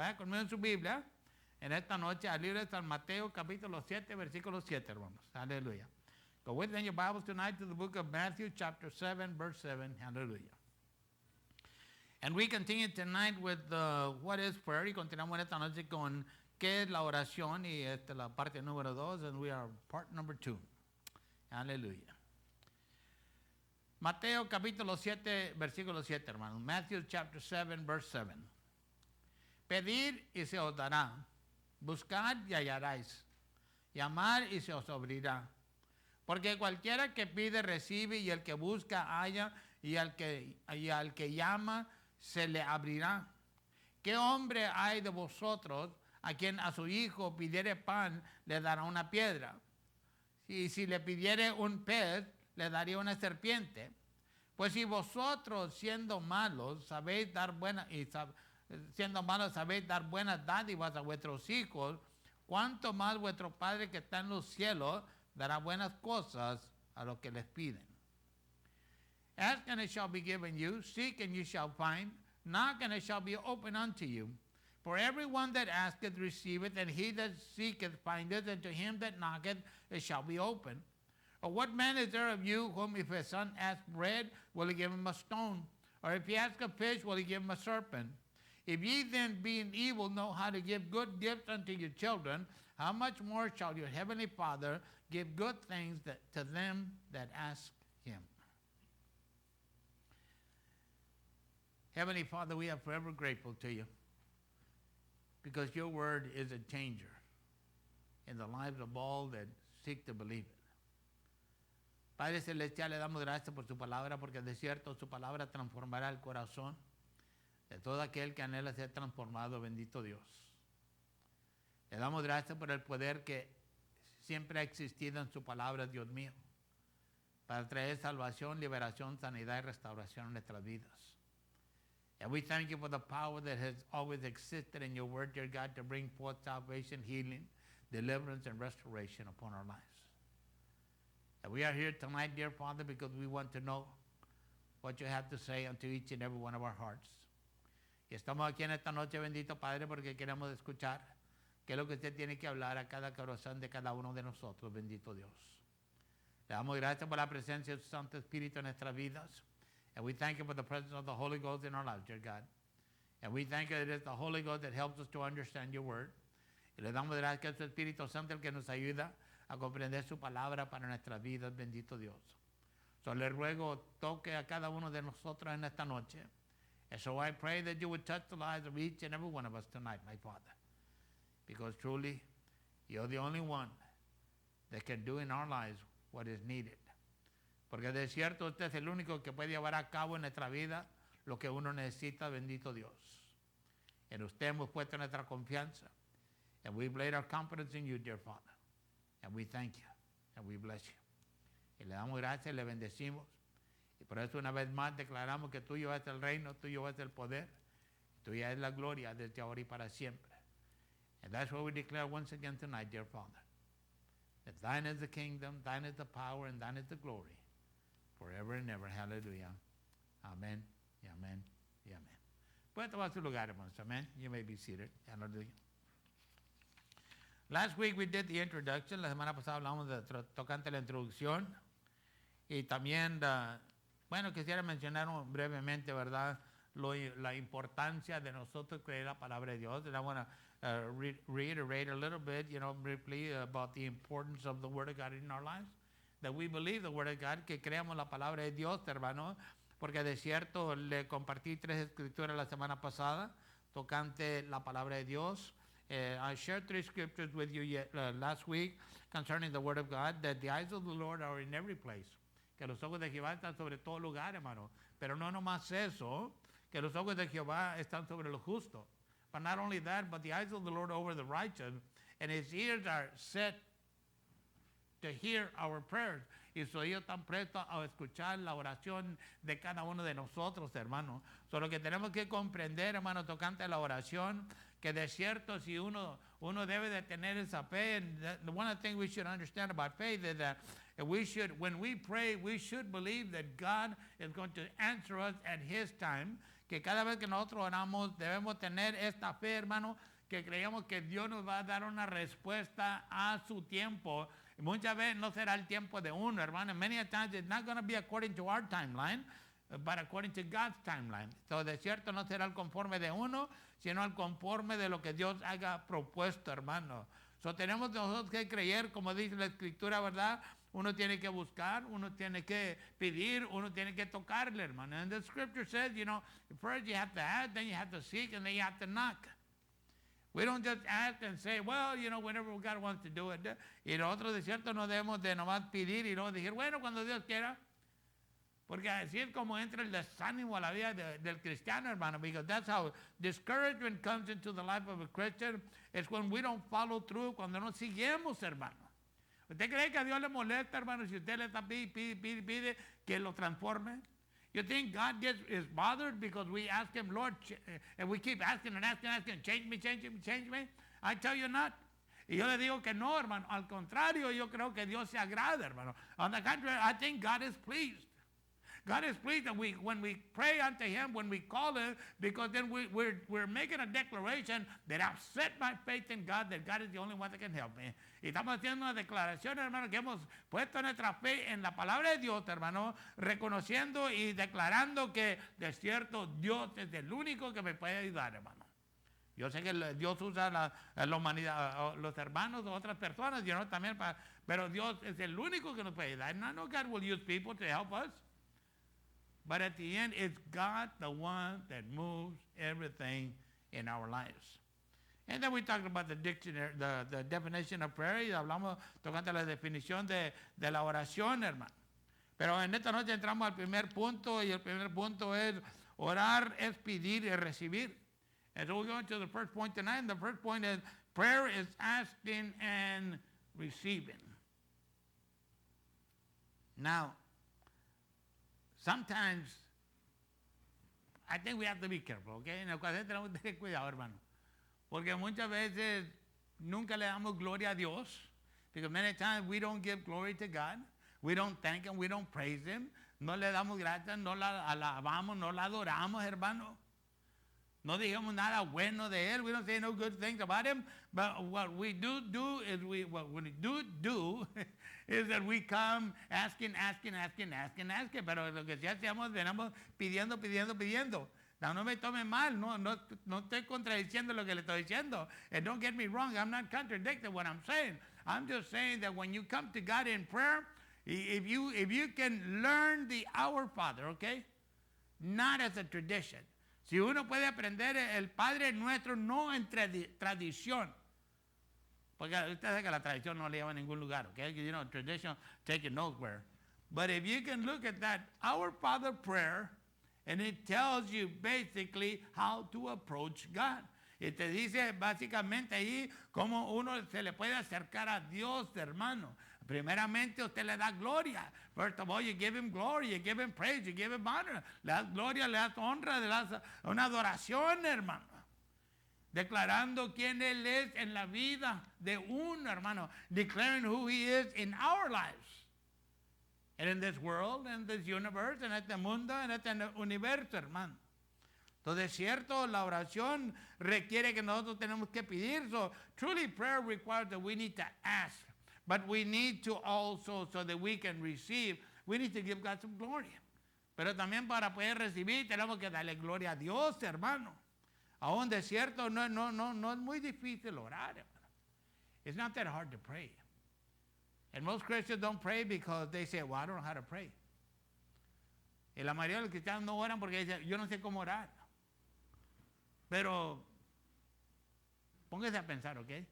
vaya conmigo en su Biblia en esta noche al libro de San Mateo capítulo 7, versículo 7, hermanos. Aleluya. Go with me in your Bibles tonight to the book of Matthew chapter 7, verse 7. Hallelujah. And we continue tonight with what is prayer. Y continuamos esta noche con qué es la oración. Y esta es la parte número 2. And we are part number 2. Aleluya. Mateo capítulo 7, versículo 7, hermanos. Matthew chapter 7, verse 7. Pedid y se os dará. Buscad y hallaréis. Llamad y se os abrirá. Porque cualquiera que pide recibe, y el que busca halla, y al que llama se le abrirá. ¿Qué hombre hay de vosotros a quien a su hijo pidiere pan le dará una piedra? Y si le pidiere un pez le daría una serpiente. Pues si vosotros siendo malos sabéis dar buenas dádivas a vuestros hijos, cuánto más vuestro Padre que está en los cielos dará buenas cosas a los que les piden. Ask and it shall be given you, seek and you shall find, knock and it shall be opened unto you. For everyone that asketh receiveth, and he that seeketh findeth, and to him that knocketh it shall be opened. Or what man is there of you whom if his son ask bread, will he give him a stone? Or if he ask a fish, will he give him a serpent? If ye then being evil know how to give good gifts unto your children, how much more shall your heavenly Father give good things to them that ask him? Heavenly Father, we are forever grateful to you because your word is a changer in the lives of all that seek to believe it. Padre Celestial, le damos gracias por su palabra, porque de cierto su palabra transformará el corazón de todo aquel que anhela ser transformado, bendito Dios. Le damos gracias por el poder que siempre ha existido en su palabra, Dios mío, para traer salvación, liberación, sanidad y restauración en nuestras vidas. And we thank you for the power that has always existed in your word, dear God, to bring forth salvation, healing, deliverance, and restoration upon our lives. And we are here tonight, dear Father, because we want to know what you have to say unto each and every one of our hearts. Y estamos aquí en esta noche, bendito Padre, porque queremos escuchar qué es lo que usted tiene que hablar a cada corazón de cada uno de nosotros, bendito Dios. Le damos gracias por la presencia de su Santo Espíritu en nuestras vidas. And we thank you for the presence of the Holy Ghost in our lives, dear God. And we thank you that it is the Holy Ghost that helps us to understand your word. Y le damos gracias que es su Espíritu Santo el que nos ayuda a comprender su palabra para nuestras vidas, bendito Dios. So le ruego toque a cada uno de nosotros en esta noche. And so I pray that you would touch the lives of each and every one of us tonight, my Father. Because truly, you're the only one that can do in our lives what is needed. Porque de cierto usted es el único que puede llevar a cabo en nuestra vida lo que uno necesita, bendito Dios. En usted hemos puesto nuestra confianza. And we've laid our confidence in you, dear Father. And we thank you. And we bless you. Y le damos gracias y le bendecimos. Y por eso una vez más declaramos que tuyo es el reino, tuyo es el poder, tuya es la gloria desde ahora y para siempre. And that's what we declare once again tonight, dear Father. That thine is the kingdom, thine is the power, and thine is the glory. Forever and ever. Hallelujah. Amen. Y amén. Y amén. Pueden tomar su lugar, hermanos. Amen. You may be seated. Hallelujah. Last week we did the introduction. La semana pasada hablamos de tocante la introducción. Y también, bueno, quisiera mencionar brevemente, ¿verdad? La importancia de nosotros creer la palabra de Dios. And I want to reiterate a little bit, briefly about the importance of the Word of God in our lives. That we believe the Word of God, que creamos la palabra de Dios, hermano, porque de cierto le compartí 3 escrituras la semana pasada tocante la palabra de Dios. I shared 3 scriptures with you last week concerning the Word of God, that the eyes of the Lord are in every place, que los ojos de Jehová están sobre todo lugar, hermano. Pero no nomás eso, que los ojos de Jehová están sobre los justos. But not only that, but the eyes of the Lord over the righteous, and his ears are set to hear our prayers. Y sus oídos están prestos a escuchar la oración de cada uno de nosotros, hermano. Solo que tenemos que comprender, hermano, tocante la oración, que de cierto si uno debe de tener esa fe. And one of the things we should understand about faith is that when we pray, we should believe that God is going to answer us at his time. que cada vez que nosotros oramos debemos tener esta fe, hermano, que creemos que Dios nos va a dar una respuesta a su tiempo. Muchas veces no será el tiempo de uno, hermano. Many a times it's not going to be according to our timeline, but according to God's timeline. So, de cierto, no será el conforme de uno, sino el conforme de lo que Dios haya propuesto, hermano. So, tenemos nosotros que creer, como dice la Escritura, ¿verdad? Uno tiene que buscar, uno tiene que pedir, uno tiene que tocarle, hermano. And the Scripture says, you know, first you have to ask, then you have to seek, and then you have to knock. We don't just ask and say, well, you know, whenever God wants to do it. Y nosotros, de cierto, no debemos de nomás pedir y luego decir, bueno, cuando Dios quiera. Porque así es como entra el desánimo a la vida del cristiano, hermano. Because that's how discouragement comes into the life of a Christian. It's when we don't follow through, cuando no seguimos, hermano. ¿Usted cree que a Dios le molesta, hermano, si usted le está pide que lo transforme? You think God is bothered because we ask him, Lord, and we keep asking and asking, change me, change me, change me? I tell you not. Y yo le digo que no, hermano. Al contrario, yo creo que Dios se agrada, hermano. On the contrary, I think God is pleased. God is pleased that when we pray unto him, when we call him, because then we're making a declaration that I've set my faith in God, that God is the only one that can help me. Y estamos haciendo una declaración, hermano, que hemos puesto nuestra fe en la palabra de Dios, hermano, reconociendo y declarando que de cierto Dios es el único que me puede ayudar, hermano. Yo sé que Dios usa la humanidad, los hermanos o otras personas, yo no también, pero Dios es el único que nos puede ayudar. And I know God will use people to help us. But at the end, it's God the one that moves everything in our lives. And then we talked about the dictionary, the definition of prayer, y hablamos tocante la definición de la oración, hermano. Pero en esta noche entramos al primer punto, y el primer punto es orar es pedir y recibir. And so we're going to the first point tonight, and the first point is prayer is asking and receiving. Now, sometimes, I think we have to be careful, okay? En ocasiones tenemos que tener cuidado, hermano. Porque muchas veces nunca le damos gloria a Dios. Because many times we don't give glory to God. We don't thank him, we don't praise him. No le damos gracias, no la alabamos, no la adoramos, hermano. No digamos nada bueno de él. We don't say no good things about him. But what we do is what we do is that we come asking. Pero lo que sí hacemos, venimos pidiendo. Now, no me tome mal. No estoy contradiciendo lo que le estoy diciendo. And don't get me wrong. I'm not contradicting what I'm saying. I'm just saying that when you come to God in prayer, if you can learn the Our Father, okay? Not as a tradition. Si uno puede aprender el Padre Nuestro no en tradición, porque usted sabe que la tradición no le lleva a ningún lugar, okay? You know, tradition take it nowhere. But if you can look at that Our Father prayer, and it tells you basically how to approach God. Y te dice básicamente ahí cómo uno se le puede acercar a Dios, hermano. Primeramente usted le da gloria. First of all, you give him glory, you give him praise, you give him honor. Le das gloria, le das honra, le das una adoración, hermano. Declarando quién él es en la vida de uno, hermano. Declaring who he is in our lives. And in this world, in this universe, en este mundo, en este universo, hermano. Entonces, cierto, la oración requiere que nosotros tenemos que pedir. So, truly, prayer requires that we need to ask. But we need to also, so that we can receive, we need to give God some glory. Pero también para poder recibir, tenemos que darle gloria a Dios, hermano. Aún de cierto, no es muy difícil orar, hermano. It's not that hard to pray. And most Christians don't pray because they say, well, I don't know how to pray. Y la mayoría de los cristianos no oran porque dicen, yo no sé cómo orar. Pero, póngase a pensar, ¿ok?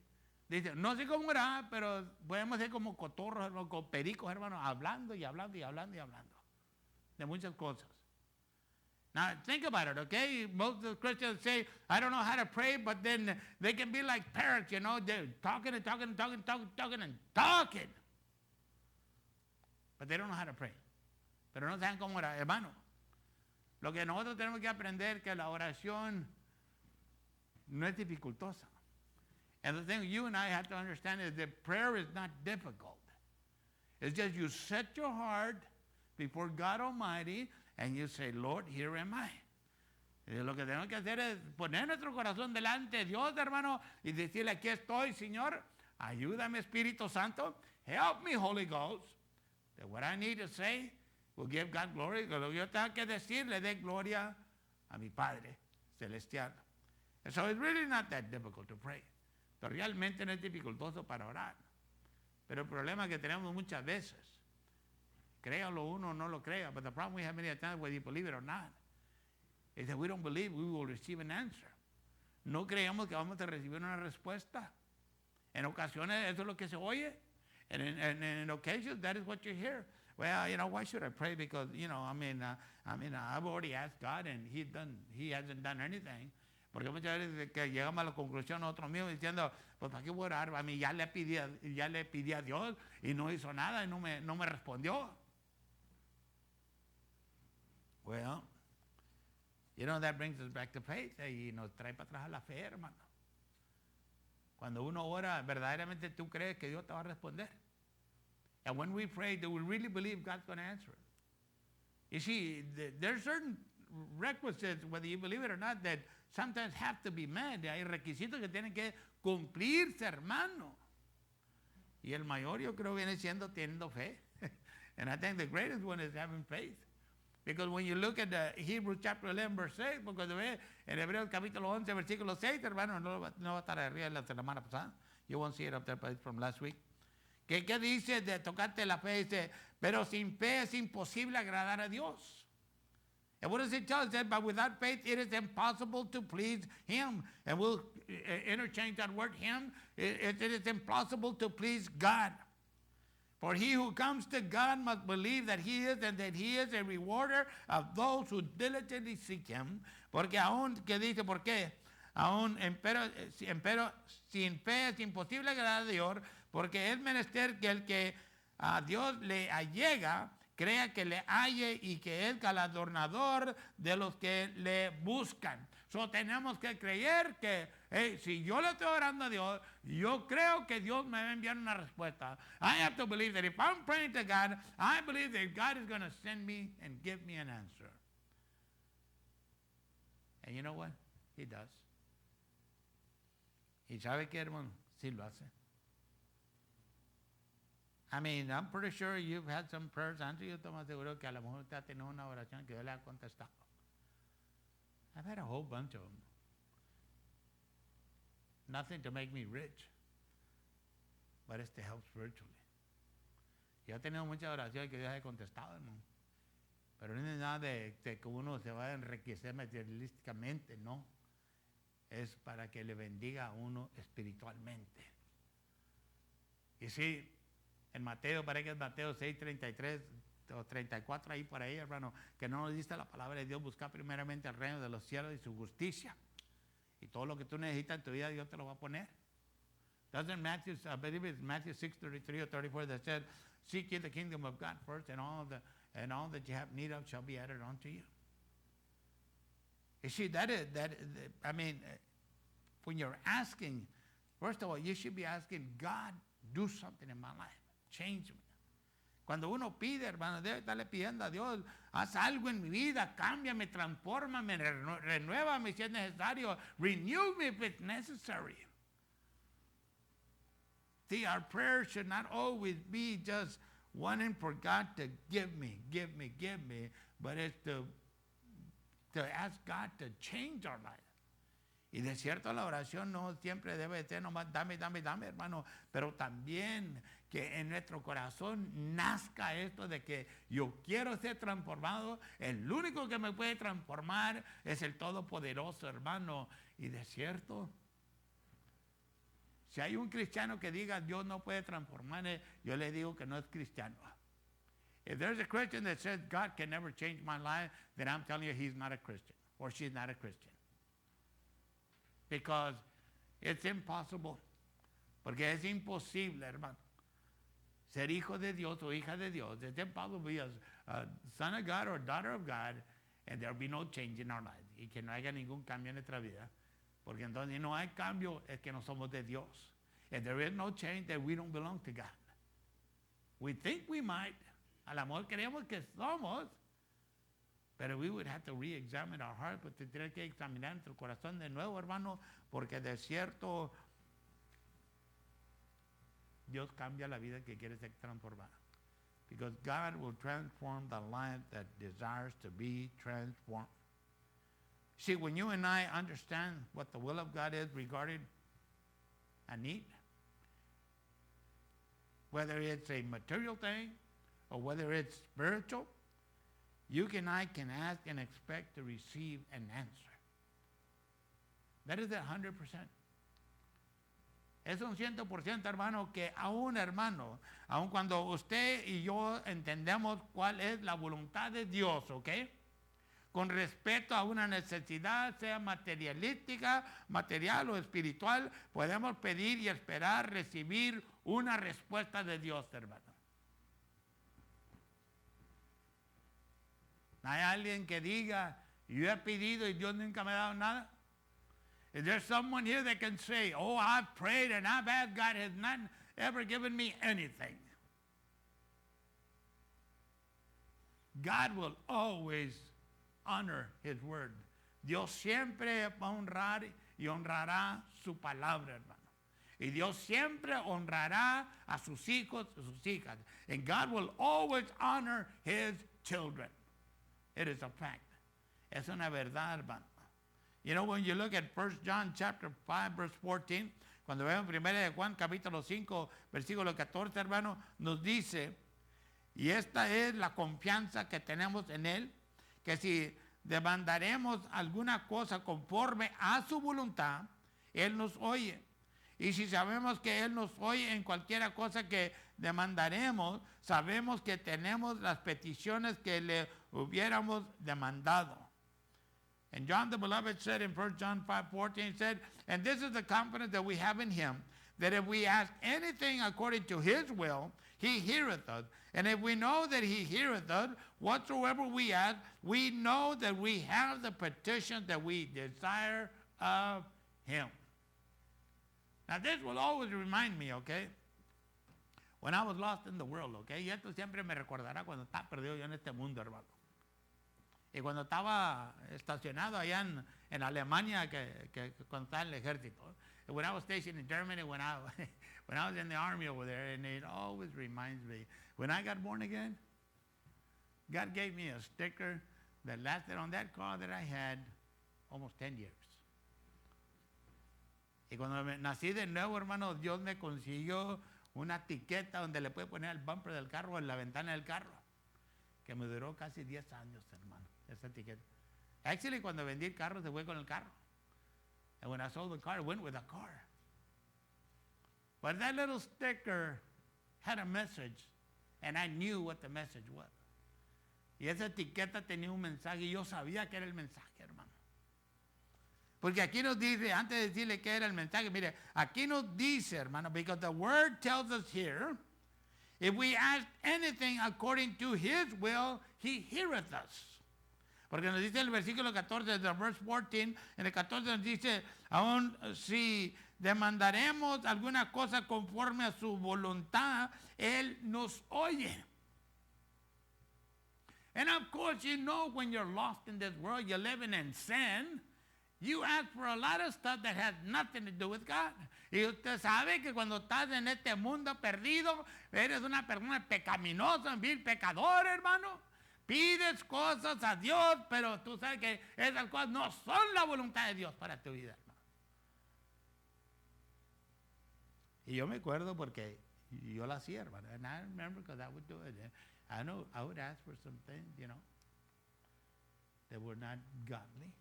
Dice, no sé cómo orar, pero podemos ser como cotorros, hermano, como pericos, hermano, hablando y hablando. De muchas cosas. Now, think about it, okay? Most of the Christians say, I don't know how to pray, but then they can be like parrots, you know, they're talking. But they don't know how to pray. Pero no saben cómo orar. Hermano, lo que nosotros tenemos que aprender que la oración no es dificultosa. And the thing you and I have to understand is that prayer is not difficult. It's just you set your heart before God Almighty and you say, Lord, here am I. Lo que tenemos que hacer es poner nuestro corazón delante de Dios, hermano, y decirle, aquí estoy, Señor, ayúdame, Espíritu Santo, help me, Holy Ghost, that what I need to say will give God glory, que lo que yo tengo que decir le dé gloria a mi Padre Celestial. And so it's really not that difficult to pray. Pero realmente no es dificultoso para orar. Pero el problema que tenemos muchas veces, créalo uno o no lo crea, but the problem we have many times, whether you believe it or not, is that we don't believe we will receive an answer. No creemos que vamos a recibir una respuesta. En ocasiones eso es lo que se oye. And in occasions that is what you hear. Well, why should I pray? Because, I've already asked God and he hasn't done anything. Porque muchas veces que llegamos a la conclusión nosotros mismos diciendo, pues ¿para qué voy a orar? A mí ya le pedí a Dios y no hizo nada y no me respondió. Well, that brings us back to faith, y nos trae para atrás a la fe, hermano. Cuando uno ora, verdaderamente tú crees que Dios te va a responder. And when we pray, do we really believe God's going to answer it? You see, there's certain requisites, whether you believe it or not, that sometimes have to be met. Hay requisitos que tienen que cumplirse, hermano. Y el mayor yo creo viene siendo teniendo fe. And I think the greatest one is having faith. Because when you look at Hebrews chapter 11, verse 6, porque ve en Hebreos capítulo 11, versículo 6, hermano, no va a estar arriba la semana pasada. You won't see it up there, but it's from last week. ¿Qué dice de tocarte la fe? Dice, pero sin fe es imposible agradar a Dios. And what does it tell us? It says, but without faith it is impossible to please Him. And we'll interchange that word, Him. It is impossible to please God. For he who comes to God must believe that He is, and that He is a rewarder of those who diligently seek Him. Porque aún, ¿qué dice? ¿Por qué? Aún, empero sin fe es imposible agradar a Dios, porque es menester que el que a Dios le allega, crea que le halle y que es galardonador de los que le buscan. So tenemos que creer que si yo le estoy orando a Dios, yo creo que Dios me va a enviar una respuesta. I have to believe that if I'm praying to God, I believe that God is going to send me and give me an answer. And you know what? He does. ¿Y sabe qué, hermano? Sí lo hace. I'm pretty sure you've had some prayers answered. Yo estoy más seguro que a lo mejor usted ha tenido una oración que Dios le ha contestado. I've had a whole bunch of them. Nothing to make me rich, but it's to help spiritually. Yo he tenido muchas oraciones que Dios ha contestado, hermano. Pero no es nada de que uno se va a enriquecer materialísticamente, no. Es para que le bendiga a uno espiritualmente. Y sí, en Mateo, parece que es Mateo 6, 33 o 34, ahí por ahí, hermano, que no nos dice la palabra de Dios, buscar primeramente el reino de los cielos y su justicia. Y todo lo que tú necesitas en tu vida, Dios te lo va a poner. Doesn't Matthew, I believe it's Matthew 6, 33 or 34 that said, seek ye the kingdom of God first, and all that you have need of shall be added unto you. You see, when you're asking, first of all, you should be asking, God, do something in my life. Change me. Cuando uno pide, hermano, debe estarle pidiendo a Dios, haz algo en mi vida, cámbiame, transfórmame, renuévame si es necesario, renew me if it's necessary. See, our prayer should not always be just wanting for God to give me, but it's to ask God to change our life. Y de cierto la oración no siempre debe ser nomás dame, hermano, pero también que en nuestro corazón nazca esto de que yo quiero ser transformado. El único que me puede transformar es el Todopoderoso, hermano. Y de cierto, si hay un cristiano que diga Dios no puede transformarme, yo le digo que no es cristiano. If there's a Christian that says God can never change my life, then I'm telling you he's not a Christian or she's not a Christian. Because it's impossible. Porque es imposible, hermano, ser hijo de Dios o hija de Dios. It's impossible to be a son of God or daughter of God and there will be no change in our life. Y que no haya ningún cambio en nuestra vida. Porque entonces no hay cambio, es que no somos de Dios. If there is no change, then we don't belong to God. We think we might. A lo mejor creemos que somos, Pero we would have to re-examine our heart, pues tendría que examinar nuestro corazón de nuevo, hermano, porque de cierto Dios cambia la vida que quiere ser transformada. Because God will transform the life that desires to be transformed. See, when you and I understand what the will of God is regarding a need, whether it's a material thing or whether it's spiritual, you and I can ask and expect to receive an answer. That is 100%. Es un 100%, hermano, que aún, hermano, aun cuando usted y yo entendemos cuál es la voluntad de Dios, ¿ok? Con respecto a una necesidad, sea materialística, material o espiritual, podemos pedir y esperar recibir una respuesta de Dios, hermano. ¿Hay alguien que diga, yo he pedido y Dios nunca me ha dado nada? Is there someone here that can say, oh, I've prayed and I've asked, God has not ever given me anything? God will always honor his word. Dios siempre va a honrar y honrará su palabra, hermano. Y Dios siempre honrará a sus hijos y sus hijas. And God will always honor his children. It is a fact. Es una verdad, hermano. You know, when you look at 1 John chapter 5, verse 14, cuando vemos 1 de Juan capítulo 5, versículo 14, hermano, nos dice, y esta es la confianza que tenemos en Él, que si demandaremos alguna cosa conforme a su voluntad, Él nos oye. Y si sabemos que Él nos oye en cualquiera cosa que demandaremos, sabemos que tenemos las peticiones que le hubiéramos demandado. And John the Beloved said in 1 John 5:14, he said, and this is the confidence that we have in him, that if we ask anything according to his will, he heareth us. And if we know that he heareth us, whatsoever we ask, we know that we have the petition that we desire of him. Now this will always remind me, okay, when I was lost in the world, okay, y esto siempre me recordará cuando estaba perdido yo en este mundo, hermano. Y cuando estaba estacionado allá en Alemania, cuando estaba en el ejército. When I was stationed in Germany, when I was in the army over there, and it always reminds me, when I got born again, God gave me a sticker that lasted on that car that I had almost 10 years. Y cuando nací de nuevo, hermano, Dios me consiguió una etiqueta donde le puede poner el bumper del carro o en la ventana del carro, que me duró casi 10 años, hermano, esa etiqueta. Actually, cuando vendí el carro, se fue con el carro. And when I sold the car, it went with the car. But that little sticker had a message, and I knew what the message was. Y esa etiqueta tenía un mensaje, y yo sabía que era el mensaje, hermano. Porque aquí nos dice, antes de decirle qué era el mensaje, mire, aquí nos dice, hermano, because the word tells us here, if we ask anything according to his will, he heareth us. Porque nos dice el versículo 14 de verse 14, en el 14 nos dice, aún si demandaremos alguna cosa conforme a su voluntad, él nos oye. And of course, you know, when you're lost in this world, you're living in sin, you ask for a lot of stuff that has nothing to do with God. Y usted sabe que cuando estás en este mundo perdido, eres una persona pecaminosa, un vil pecador, hermano. Pides cosas a Dios, pero tú sabes que esas cosas no son la voluntad de Dios para tu vida, hermano. Y yo me acuerdo porque yo la hacía, hermano. And I remember because I would do it. I know I would ask for some things, you know, that were not godly.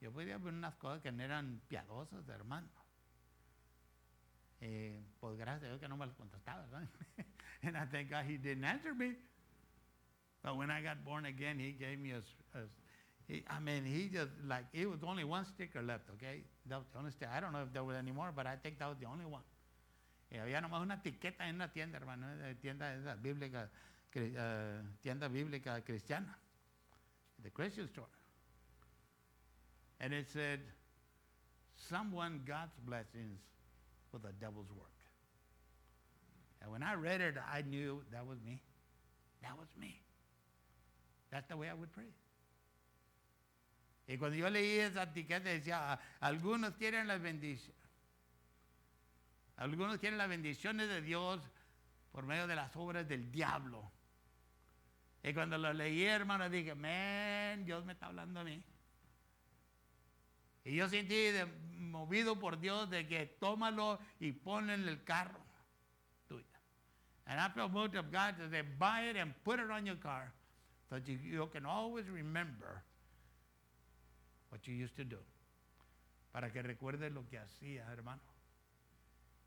Yo podía ver unas cosas que no eran piadosas, hermano. Pues gracias a Dios que no me las contestaba, ¿verdad? And I thank God he didn't answer me. But when I got born again, he gave me he just, like, it was only one sticker left, okay? That was the only sticker. I don't know if there was any more, but I think that was the only one. Y había nomás una etiqueta en una tienda, hermano, tienda bíblica cristiana, the Christian store. And it said, someone God's blessings for the devil's work. And when I read it, I knew that was me. That was me. That's the way I would pray. Y cuando yo leí esa etiqueta decía, algunos quieren las bendiciones. Algunos quieren las bendiciones de Dios por medio de las obras del diablo. Y cuando lo leí, hermano, dije, man, Dios me está hablando a mí. Y yo sentí movido por Dios de que tómalo y ponlo en el carro tuyo. And I felt moved of God to say, buy it and put it on your car. So you can always remember what you used to do. Para que recuerdes lo que hacías, hermano.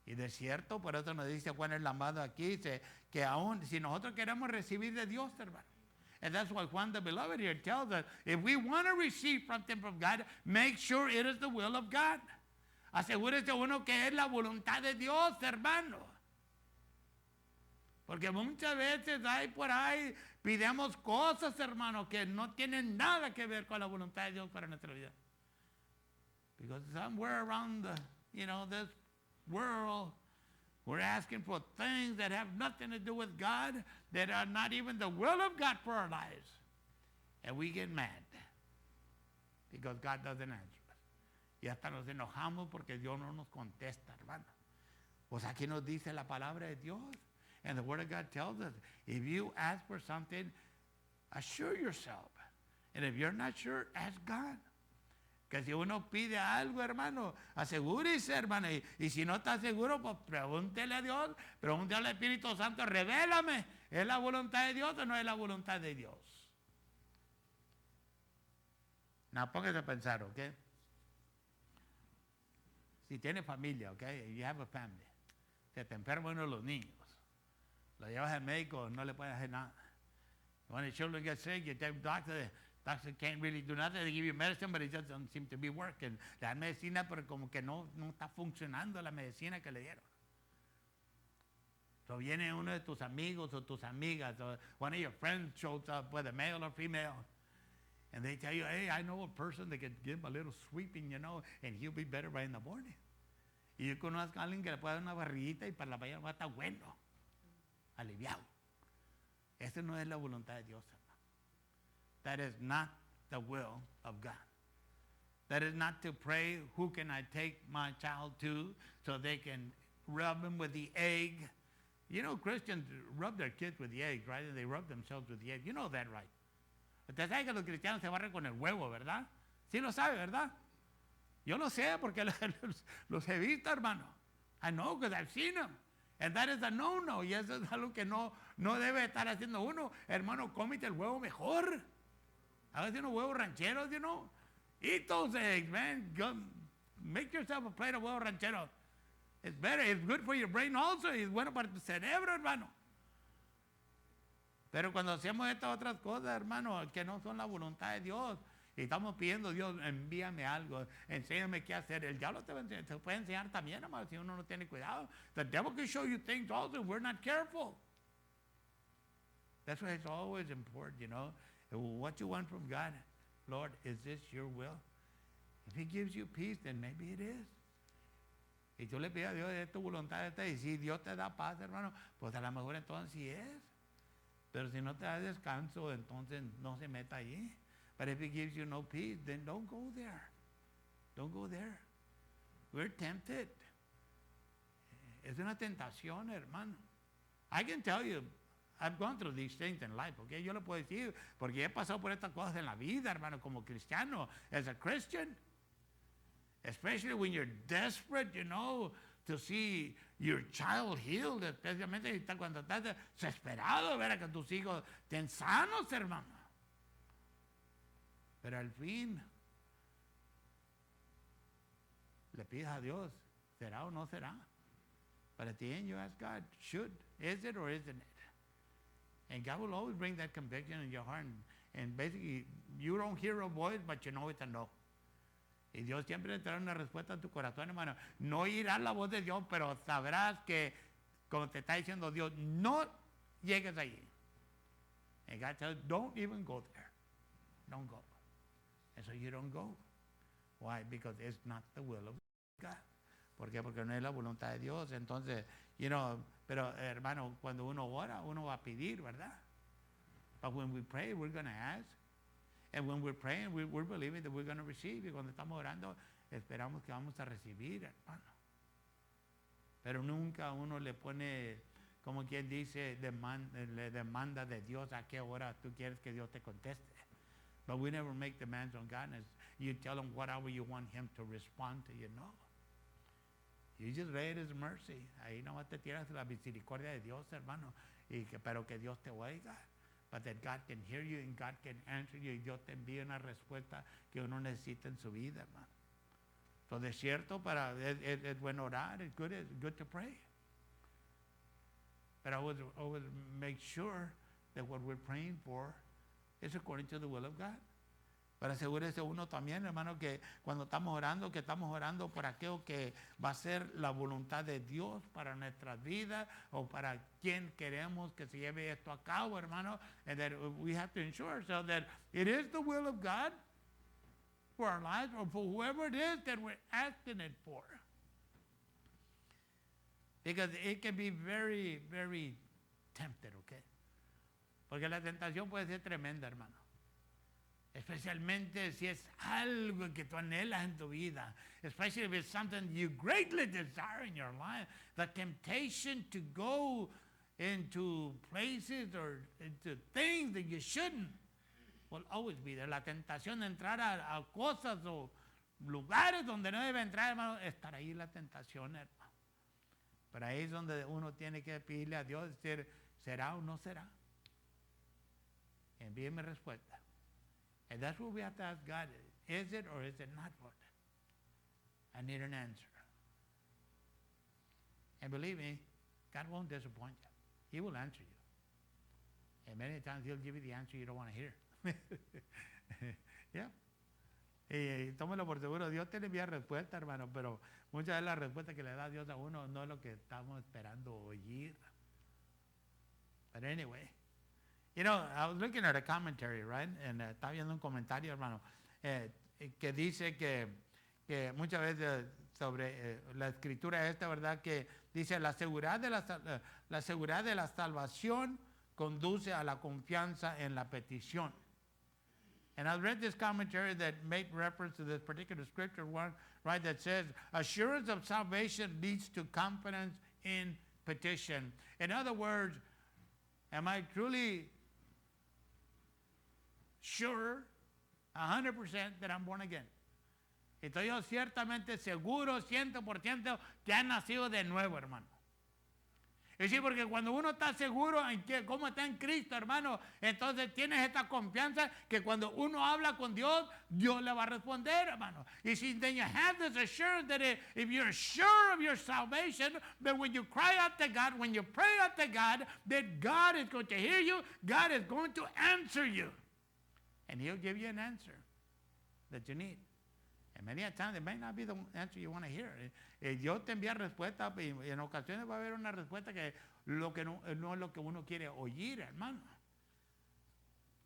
Y de cierto, por eso nos dice Juan el amado aquí, dice que aún si nosotros queremos recibir de Dios, hermano. And that's why Juan the Beloved here tells us, if we want to receive something from God, make sure it is the will of God. Asegúrese uno que es la voluntad de Dios, hermano. Porque muchas veces hay por ahí, pidemos cosas, hermano, que no tienen nada que ver con la voluntad de Dios para nuestra vida. Because somewhere around the, this world, we're asking for things that have nothing to do with God, that are not even the will of God for our lives. And we get mad because God doesn't answer us. Y hasta nos enojamos porque Dios no nos contesta, hermano. Pues aquí nos dice la palabra de Dios. And the Word of God tells us, if you ask for something, assure yourself. And if you're not sure, ask God. Que si uno pide algo, hermano, asegúrese, hermano. Y si no está seguro, pues pregúntele a Dios, pregúntele al Espíritu Santo, revélame, ¿es la voluntad de Dios o no es la voluntad de Dios? No, póngase a pensar, ¿ok? Si tiene familia, ¿ok? You have a family. Se te enferma uno de los niños. Lo llevas al médico, no le puedes hacer nada. When the children get sick, you take the doctor. The doctor can't really do nothing. They give you medicine, but it just doesn't seem to be working. Le dan medicina, pero como que no está funcionando la medicina que le dieron. So viene uno de tus amigos o tus amigas, or one of your friends shows up, whether male or female, and they tell you, hey, I know a person that can give a little sweeping, and he'll be better by in the morning. Y yo conozco a alguien que le puede dar una barriguita y para la mañana va a estar bueno, aliviado. Esa no es la voluntad de Dios, hermano. That is not the will of God. That is not to pray, who can I take my child to so they can rub him with the egg. Christians rub their kids with the egg, right? And they rub themselves with the egg. You know that, right? Usted sabe que los cristianos se barren con el huevo, ¿verdad? Sí lo sabe, ¿verdad? Yo lo sé porque los he visto, hermano. I know because I've seen them. And that is a no-no. Y eso es algo que no debe estar haciendo uno. Hermano, cómete el huevo mejor. A veces unos huevos rancheros, Eat those eggs, man. Go, make yourself a plate of huevos rancheros. It's better. It's good for your brain also. Es bueno para tu cerebro, hermano. Pero cuando hacemos estas otras cosas, hermano, que no son la voluntad de Dios, y estamos pidiendo, Dios, envíame algo, enséñame qué hacer. El diablo te puede enseñar también, hermano, si uno no tiene cuidado. The devil can show you things also if we're not careful. That's why it's always important, what you want from God. Lord, is this your will? If He gives you peace, then maybe it is. Y tú le pides a Dios de tu voluntad, y si Dios te da paz, hermano, pues a lo mejor entonces sí es. Pero si no te da descanso, entonces no se meta allí. But if He gives you no peace, then don't go there. Don't go there. We're tempted. Es una tentación, hermano. I can tell you, I've gone through these things in life, okay? Yo lo puedo decir, porque he pasado por estas cosas en la vida, hermano, como cristiano, as a Christian. Especially when you're desperate, to see your child healed, especialmente cuando estás desesperado, ver a que tus hijos estén sanos, hermano. Pero al fin, le pides a Dios, ¿será o no será? But at the end, you ask God, is it or isn't it? And God will always bring that conviction in your heart. And basically, you don't hear a voice, but you know it's a no. Y Dios siempre te dará una respuesta a tu corazón, hermano. No oirás la voz de Dios, pero sabrás que, como te está diciendo Dios, no llegues allí. And God says, don't even go there. Don't go. And so you don't go. Why? Because it's not the will of God. ¿Por qué? Porque no es la voluntad de Dios. Entonces, pero hermano, cuando uno ora, uno va a pedir, ¿verdad? But when we pray, we're going to ask. And when we're praying, we're believing that we're going to receive. Y cuando estamos orando, esperamos que vamos a recibir, hermano. Pero nunca uno le pone, como quien dice, le demanda de Dios a qué hora tú quieres que Dios te conteste. But we never make demands on God. You tell him what hour you want him to respond to you. No. You just read his mercy. Ahí nomás te tiras la misericordia de Dios, hermano. Pero que Dios te oiga. But that God can hear you and God can answer you. Y Dios te envía una respuesta que uno necesita en su vida, hermano. So de cierto, es bueno orar. It's good to pray. But I always make sure that what we're praying for is according to the will of God. Pero asegúrese uno también, hermano, que cuando estamos orando por aquello que va a ser la voluntad de Dios para nuestras vidas o para quien queremos que se lleve esto a cabo, hermano. And that we have to ensure ourselves that it is the will of God for our lives or for whoever it is that we're asking it for. Because it can be very, very tempted, okay? Porque la tentación puede ser tremenda, hermano. Especialmente si es algo que tú anhelas en tu vida. Especially if it's something you greatly desire in your life. The temptation to go into places or into things that you shouldn't will always be there. La tentación de entrar a cosas o lugares donde no debe entrar, hermano, estará ahí la tentación, hermano. Pero ahí es donde uno tiene que pedirle a Dios, decir, ¿será o no será? Envíeme respuesta. And that's what we have to ask God. Is it or is it not, Lord? I need an answer. And believe me, God won't disappoint you. He will answer you. And many times he'll give you the answer you don't want to hear. Yeah. Y tómelo por seguro, Dios te le envía respuesta, hermano, pero muchas veces la respuesta que le da Dios a uno no es lo que estamos esperando oír. But anyway, you know, I was looking at a commentary, right? And estaba viendo un comentario, hermano, que dice que muchas veces sobre la escritura esta, ¿verdad? Que dice la seguridad de la salvación conduce a la confianza en la petición. And I read this commentary that made reference to this particular scripture one, right, that says, assurance of salvation leads to confidence in petition. In other words, am I truly sure, 100% that I'm born again? Estoy yo ciertamente seguro, 100% que ha nacido de nuevo, hermano. Es decir, porque cuando uno está seguro en que cómo está en Cristo, hermano, entonces tienes esta confianza que cuando uno habla con Dios, Dios le va a responder, hermano. Y si then you have this assurance that if you're sure of your salvation, that when you cry out to God, when you pray out to God, that God is going to hear you, God is going to answer you. And he'll give you an answer that you need. And many a times it may not be the answer you want to hear. Dios te envía respuesta y en ocasiones va a haber una respuesta que no es lo que uno quiere oír, hermano.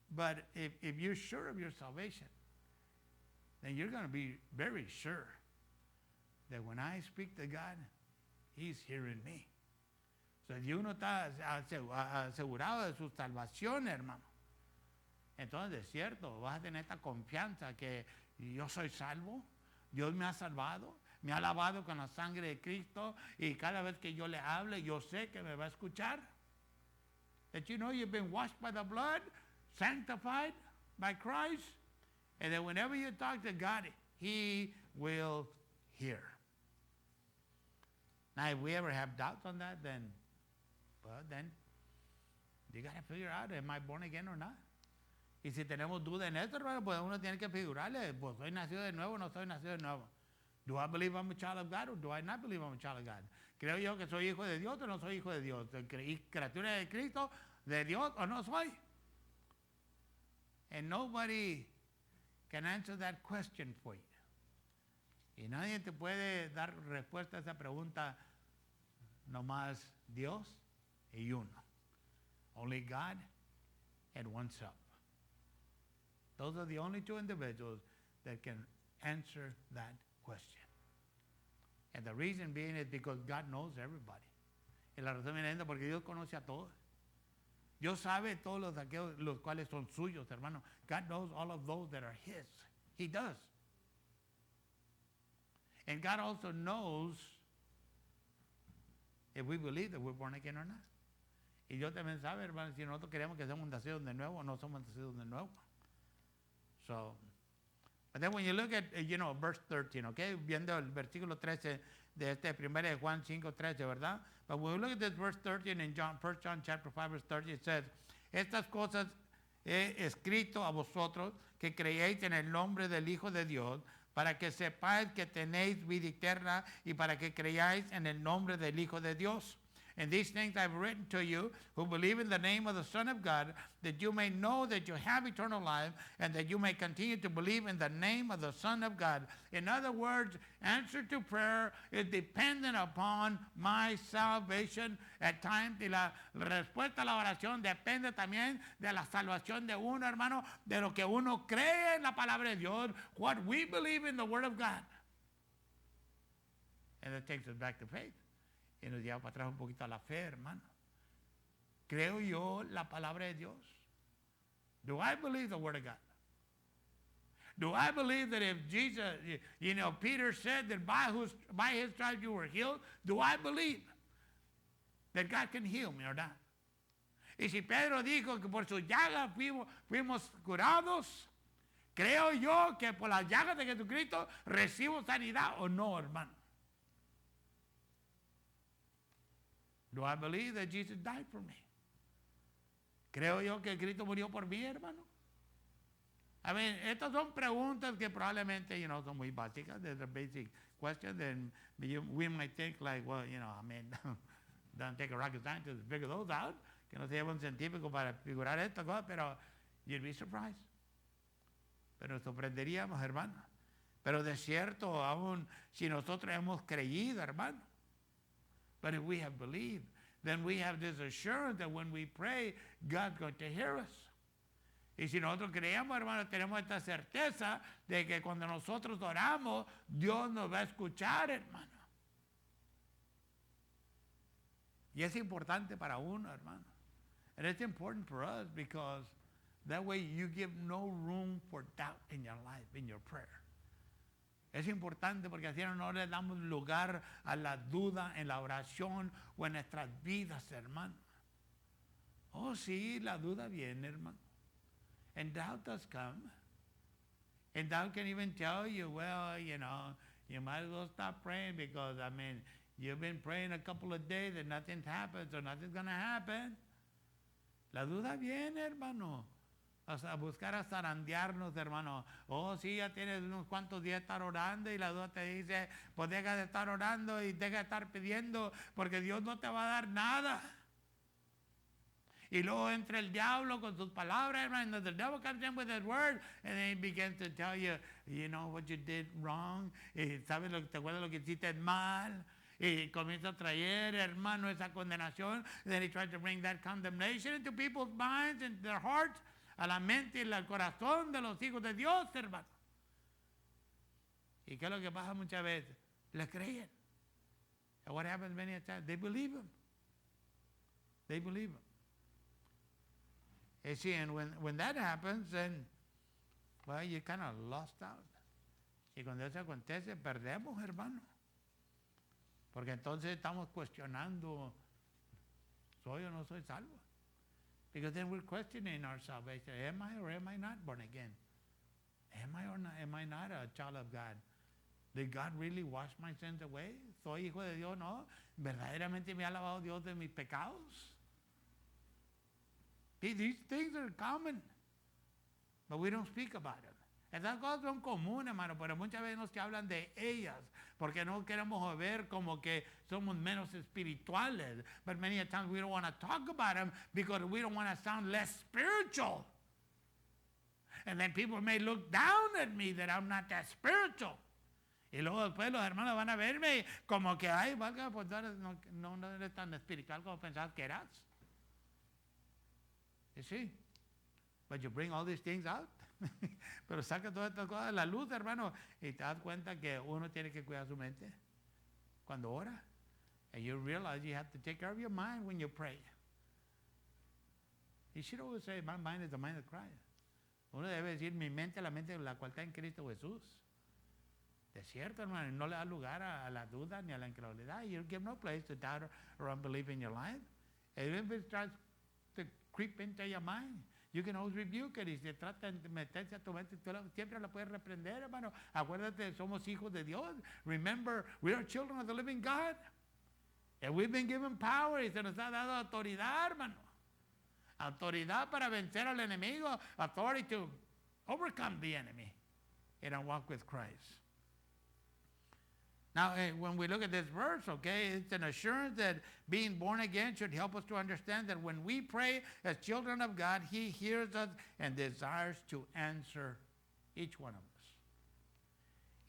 But if you're sure of your salvation, then you're going to be very sure that when I speak to God, He's hearing me. So si uno está asegurado de su salvación, hermano, entonces es cierto, vas a tener esta confianza que yo soy salvo, Dios me ha salvado, me ha lavado con la sangre de Cristo y cada vez que yo le hable, yo sé que me va a escuchar. That you know you've been washed by the blood, sanctified by Christ, and that whenever you talk to God, He will hear. Now, if we ever have doubts on that, then you got to figure out, am I born again or not? Y si tenemos duda en esto, hermano, pues uno tiene que figurarle, pues soy nacido de nuevo o no soy nacido de nuevo. Do I believe I'm a child of God or do I not believe I'm a child of God? ¿Creo yo que soy hijo de Dios o no soy hijo de Dios? ¿Criatura de Cristo, de Dios o no soy? And nobody can answer that question for you. Y nadie te puede dar respuesta a esa pregunta, nomás Dios y uno. Only God and oneself. Those are the only two individuals that can answer that question. And the reason being is because God knows everybody. Y la razón viene porque Dios conoce a todos. Dios sabe todos los aquellos los cuales son suyos, hermano. God knows all of those that are His. He does. And God also knows if we believe that we're born again or not. Y Dios también sabe, hermano, si nosotros queremos que seamos nacidos de nuevo o no somos nacidos de nuevo. So, but then when you look at, verse 13, okay, viendo el versículo 13 de este 1 de Juan 5:13, ¿verdad? But when we look at this verse 13 in 1 John chapter 5 verse 13, it says, estas cosas he escrito a vosotros que creéis en el nombre del Hijo de Dios, para que sepáis que tenéis vida eterna y para que creáis en el nombre del Hijo de Dios. And these things I've written to you who believe in the name of the Son of God, that you may know that you have eternal life and that you may continue to believe in the name of the Son of God. In other words, answer to prayer is dependent upon my salvation at times. Y la respuesta a la oración depende también de la salvación de uno, hermano, de lo que uno cree en la palabra de Dios, what we believe in the Word of God. And that takes us back to faith. Y nos lleva para atrás un poquito a la fe, hermano. ¿Creo yo la palabra de Dios? Do I believe the Word of God? Do I believe that if Jesus, Peter said that by his stripes you were healed? Do I believe that God can heal me or not? Y si Pedro dijo que por sus llagas fuimos curados, ¿creo yo que por las llagas de Jesucristo recibo sanidad o no, hermano? Do I believe that Jesus died for me? ¿Creo yo que Cristo murió por mí, hermano? I mean, estas son preguntas que probablemente, son muy básicas. They're basic questions. And we might think like, well, don't take a rocket scientist to figure those out. Que no se lleva un científico para figurar esto, pero you'd be surprised. Pero nos sorprenderíamos, hermano. Pero de cierto, aún si nosotros hemos creído, hermano. But if we have believed, then we have this assurance that when we pray, God's going to hear us. Y si nosotros creemos, hermano, tenemos esta certeza de que cuando nosotros oramos, Dios nos va a escuchar, hermano. Y es importante para uno, hermano. And it's important for us because that way you give no room for doubt in your life, in your prayer. Es importante porque así no le damos lugar a la duda en la oración o en nuestras vidas, hermano. Oh, sí, la duda viene, hermano. And doubt does come. And doubt can even tell you, well, you might as well stop praying because, you've been praying a couple of days and nothing's happened, so nothing's going to happen. La duda viene, hermano. A buscar a zarandearnos, hermano. Oh, sí, ya tienes unos cuantos días de estar orando y la duda te dice, pues deja de estar orando y deja de estar pidiendo porque Dios no te va a dar nada. Y luego entra el diablo con sus palabras, hermano, and the devil comes in with his word and then he begins to tell you, what you did wrong. Y sabes te acuerdas lo que hiciste mal. Y comienza a traer, hermano, esa condenación. And then he tries to bring that condemnation into people's minds and their hearts. A la mente y al corazón de los hijos de Dios, hermano. ¿Y qué es lo que pasa muchas veces? Le creen. And what happens many times? They believe him. They believe him. You see, and when that happens, then, well, you kind of lost out. Y cuando eso acontece, perdemos, hermano. Porque entonces estamos cuestionando, ¿soy o no soy salvo? Because then we're questioning our salvation. Am I or am I not born again? Am I or not, am I not a child of God? Did God really wash my sins away? ¿Soy hijo de Dios? No. ¿Verdaderamente me ha lavado Dios de mis pecados? These things are common, but we don't speak about them. Esas cosas son comunes, hermano, pero muchas veces no se hablan de ellas, porque no queremos ver como que somos menos espirituales. But many times we don't want to talk about them because we don't want to sound less spiritual. And then people may look down at me that I'm not that spiritual. Y luego después los hermanos van a verme como que, ay, valga, pues no eres tan espiritual como pensabas que eras. You see? But you bring all these things out. Pero saca todas estas cosas a la luz, hermano, y te das cuenta que uno tiene que cuidar su mente cuando ora. And you realize you have to take care of your mind when you pray. You should always say, my mind is the mind of Christ. Uno debe decir, mi mente es la mente la cual está en Cristo Jesús. Es cierto, hermano, no le da lugar a la duda ni a la incredulidad. You give no place to doubt or unbelief in your life. Even if it tries to creep into your mind, you can always rebuke it. Y si trata de meterse a tu mente, tú siempre la puedes reprender, hermano. Acuérdate, somos hijos de Dios. Remember, we are children of the living God. And we've been given power. Y se nos ha dado autoridad, hermano. Autoridad para vencer al enemigo. Authority to overcome the enemy in our walk with Christ. Now, when we look at this verse, okay, it's an assurance that being born again should help us to understand that when we pray as children of God, He hears us and desires to answer each one of us.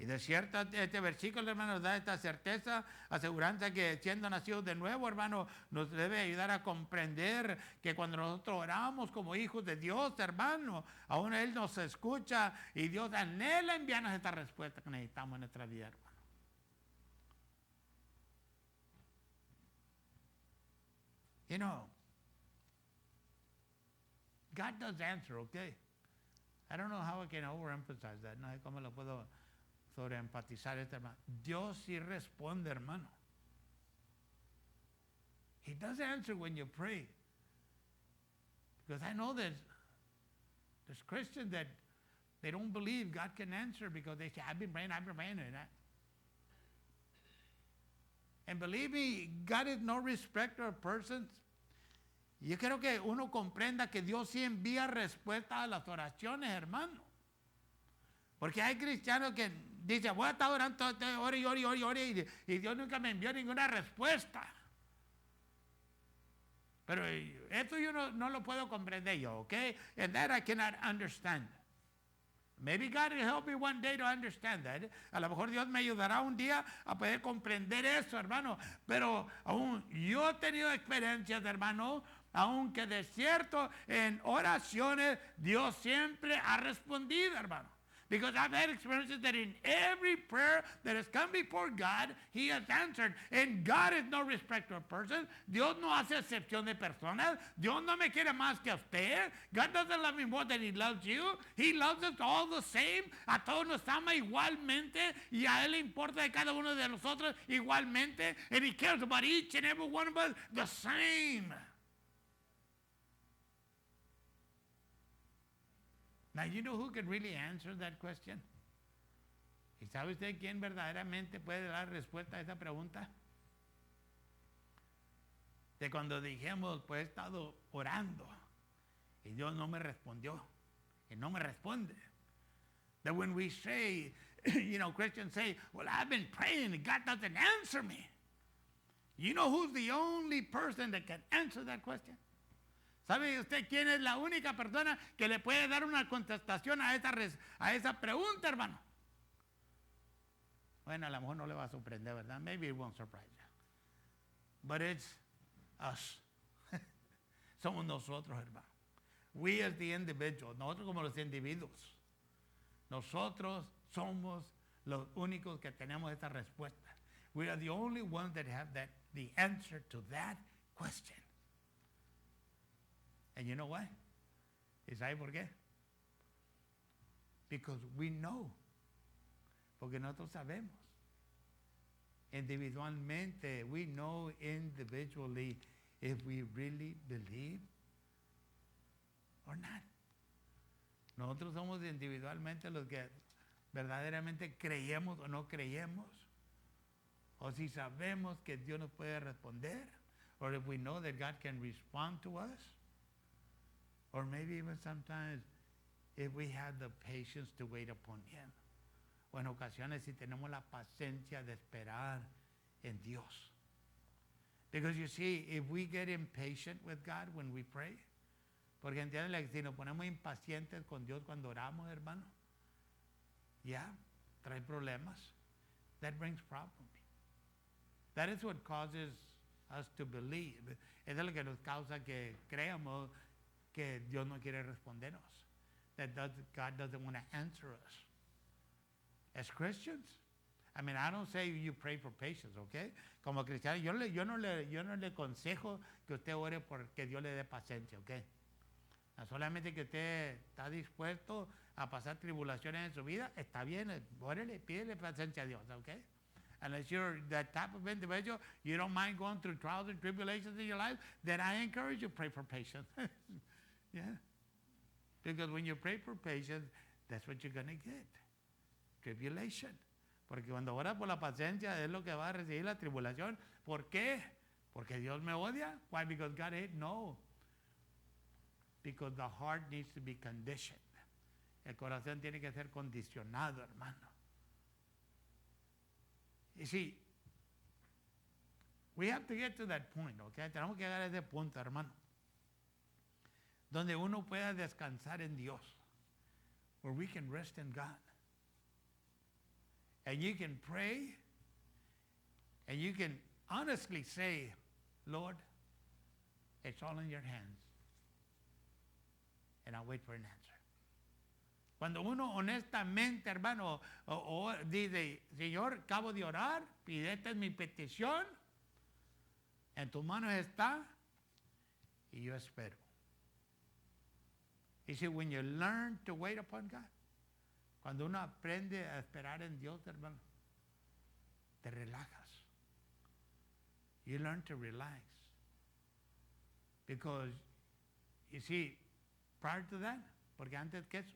Y de cierto, este versículo, hermano, nos da esta certeza, aseguranza que siendo nacidos de nuevo, hermano, nos debe ayudar a comprender que cuando nosotros oramos como hijos de Dios, hermano, aún Él nos escucha y Dios anhela enviarnos esta respuesta que necesitamos en nuestra vida, hermano. You know, God does answer, okay? I don't know how I can overemphasize that. No sé cómo lo puedo sobreenfatizar este hermano. Dios sí responde, hermano. He does answer when you pray. Because I know that there's Christians that they don't believe God can answer because they say, I've been praying. And believe me, God is no respecter of persons. Yo quiero que uno comprenda que Dios sí envía respuesta a las oraciones, hermano. Porque hay cristianos que dicen, voy a estar orando, ore, y Dios nunca me envió ninguna respuesta. Pero esto yo no lo puedo comprender yo, okay? And that I cannot understand. Maybe God will help me one day to understand that. A lo mejor Dios me ayudará un día a poder comprender eso, hermano. Pero aún yo he tenido experiencias, hermano, aunque de cierto en oraciones Dios siempre ha respondido, hermano. Because I've had experiences that in every prayer that has come before God, He has answered. And God is no respecter of persons. Dios no hace excepción de personas. Dios no me quiere más que a usted. God doesn't love me more than He loves you. He loves us all the same. A todos nos ama igualmente. Y a Él le importa de cada uno de nosotros igualmente. And He cares about each and every one of us the same. Now, you know who can really answer that question? ¿Y sabe usted quién verdaderamente puede dar respuesta a esa pregunta? De cuando dijimos, pues he estado orando y Dios no me respondió y no me responde. That when we say, you know, Christians say, well, I've been praying and God doesn't answer me. You know who's the only person that can answer that question? ¿Sabe usted quién es la única persona que le puede dar una contestación a esa pregunta, hermano? Bueno, a lo mejor no le va a sorprender, ¿verdad? Maybe it won't surprise you. But it's us. Somos nosotros, hermano. We as the individual, nosotros como los individuos. Nosotros somos los únicos que tenemos esta respuesta. We are the only ones that have the answer to that question. And you know why? ¿Y sabe por qué? Because we know. Porque nosotros sabemos. Individualmente, we know individually if we really believe or not. Nosotros somos individualmente los que verdaderamente creemos o no creemos. O si sabemos que Dios nos puede responder. Or if we know that God can respond to us. Or maybe even sometimes if we have the patience to wait upon Him. O en ocasiones si tenemos la paciencia de esperar en Dios. Because you see, if we get impatient with God when we pray, porque entienden que si nos ponemos impacientes con Dios cuando oramos, hermano, trae problemas. That brings problems. That is what causes us to believe. Eso es lo que nos causa que creamos que Dios no quiere respondernos. That God doesn't want to answer us. As Christians, I mean, I don't say you pray for patience, okay? Como cristiano, yo no le aconsejo que usted ore por que Dios le dé paciencia, okay? Solamente que usted está dispuesto a pasar tribulaciones en su vida, está bien, órale, pídele paciencia a Dios, ¿ok? Unless you're that type of individual, you don't mind going through trials and tribulations in your life, then I encourage you to pray for patience. Yeah. Because when you pray for patience, that's what you're going to get. Tribulation. Porque cuando oras por la paciencia es lo que va a recibir la tribulación. ¿Por qué? Porque Dios me odia. Why? Because God hates? No. Because the heart needs to be conditioned. El corazón tiene que ser condicionado, hermano. You see, we have to get to that point, okay? Tenemos que llegar a ese punto, hermano, donde uno pueda descansar en Dios, where we can rest in God. And you can pray, and you can honestly say, Lord, it's all in your hands. And I'll wait for an answer. Cuando uno honestamente, hermano, o dice, Señor, acabo de orar, pide, esta es mi petición, en tus manos está, y yo espero. You see, when you learn to wait upon God, cuando uno aprende a esperar en Dios, hermano, te relajas. You learn to relax. Because, you see, prior to that, porque antes que eso,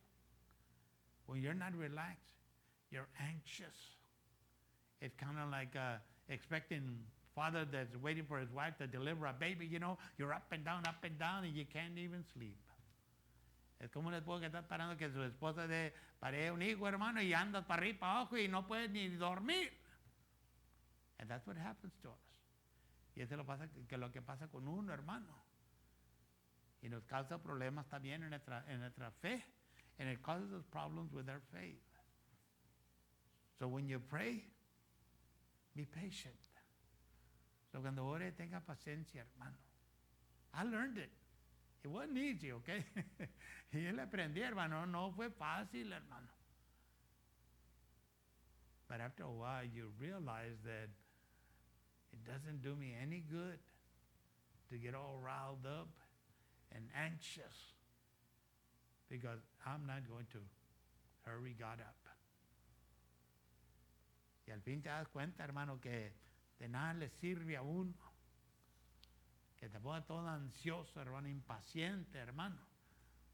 when you're not relaxed, you're anxious. It's kind of like expecting father that's waiting for his wife to deliver a baby, you know, you're up and down, and you can't even sleep. Es como un esposo que está esperando que su esposa pare un hijo, hermano, y andas para arriba y para abajo y no puedes ni dormir. And that's what happens to us. Y eso es lo que pasa con uno, hermano. Y nos causa problemas también en nuestra fe. And it causes us problems with our faith. So when you pray, be patient. So cuando ore, tenga paciencia, hermano. I learned it. It wasn't easy, okay? Y yo le aprendí, hermano. No fue fácil, hermano. But after a while, you realize that it doesn't do me any good to get all riled up and anxious, because I'm not going to hurry God up. Y al fin te das cuenta, hermano, que de nada le sirve a uno que te ponga todo ansioso, hermano, impaciente, hermano,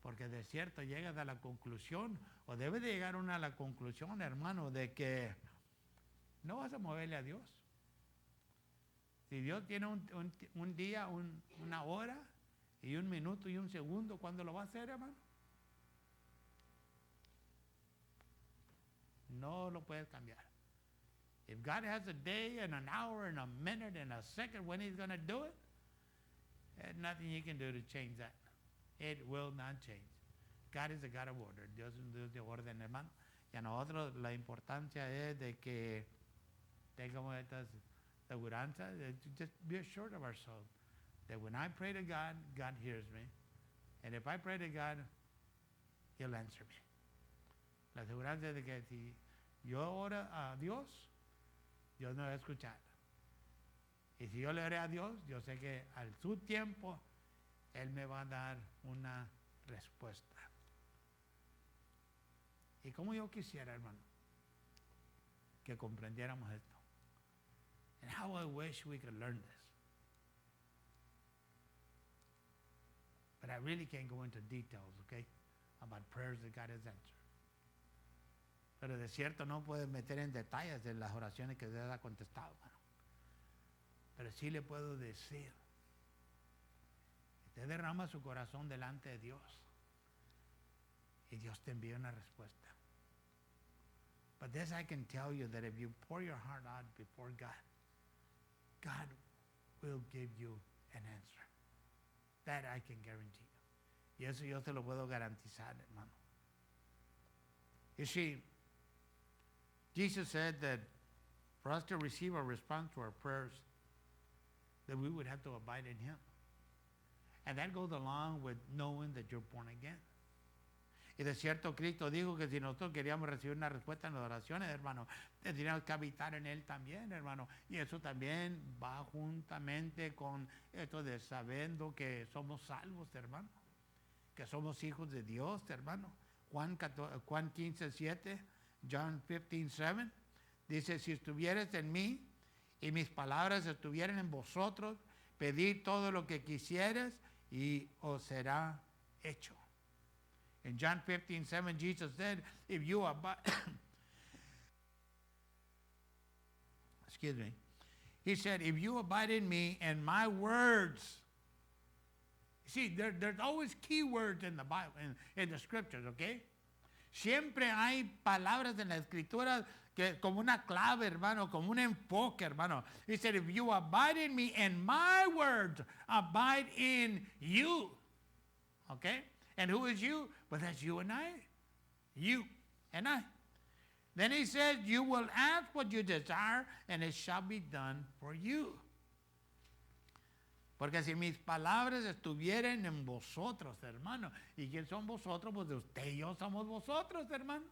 porque de cierto llegas a la conclusión, o debe de llegar uno a la conclusión, hermano, de que no vas a moverle a Dios. Si Dios tiene un día, una hora, y un minuto y un segundo, ¿cuándo lo va a hacer, hermano? No lo puedes cambiar. If God has a day and an hour and a minute and a second when He's going to do it, there's nothing you can do to change that. It will not change. God is a God of order. Dios es un Dios de orden, hermano. Y a nosotros la importancia es de que tengamos estas seguranzas, just be assured of ourselves that when I pray to God, God hears me. And if I pray to God, He'll answer me. La seguridad de que si yo oro a Dios, Dios me va a escuchar. Y si yo le oré a Dios, yo sé que al su tiempo, Él me va a dar una respuesta. Y como yo quisiera, hermano, que comprendiéramos esto. And how I wish we could learn this. But I really can't go into details, okay, about prayers that God has answered. Pero de cierto no puedo meter en detalles de las oraciones que Dios ha contestado, hermano. Pero sí le puedo decir, usted derrama su corazón delante de Dios y Dios te envía una respuesta. But this I can tell you, that if you pour your heart out before God, God will give you an answer. That I can guarantee you. Y eso yo te lo puedo garantizar, hermano. You see, Jesus said that for us to receive a response to our prayers, that we would have to abide in Him. And that goes along with knowing that you're born again. Y de cierto, Cristo dijo que si nosotros queríamos recibir una respuesta en las oraciones, hermano, tendríamos que habitar en Él también, hermano. Y eso también va juntamente con esto de sabiendo que somos salvos, hermano. que somos hijos de Dios, hermano. Juan 15:7, John 15:7, dice, si estuvieres en mí y mis palabras estuvieran en vosotros, pedid todo lo que quisieras y os será hecho. In John 15:7, Jesus said, if you abide, excuse me, he said, if you abide in me and my words, see, there's always key words in the Bible, in the scriptures, okay? Siempre hay palabras en la escritura que como una clave, hermano, como un enfoque, hermano. He said, if you abide in me and my words abide in you, okay? And who is you? Well, that's you and I. You and I. Then he says, you will ask what you desire, and it shall be done for you. Porque si mis palabras estuvieran en vosotros, hermano. ¿Y quién son vosotros? Pues usted y yo somos vosotros, hermano.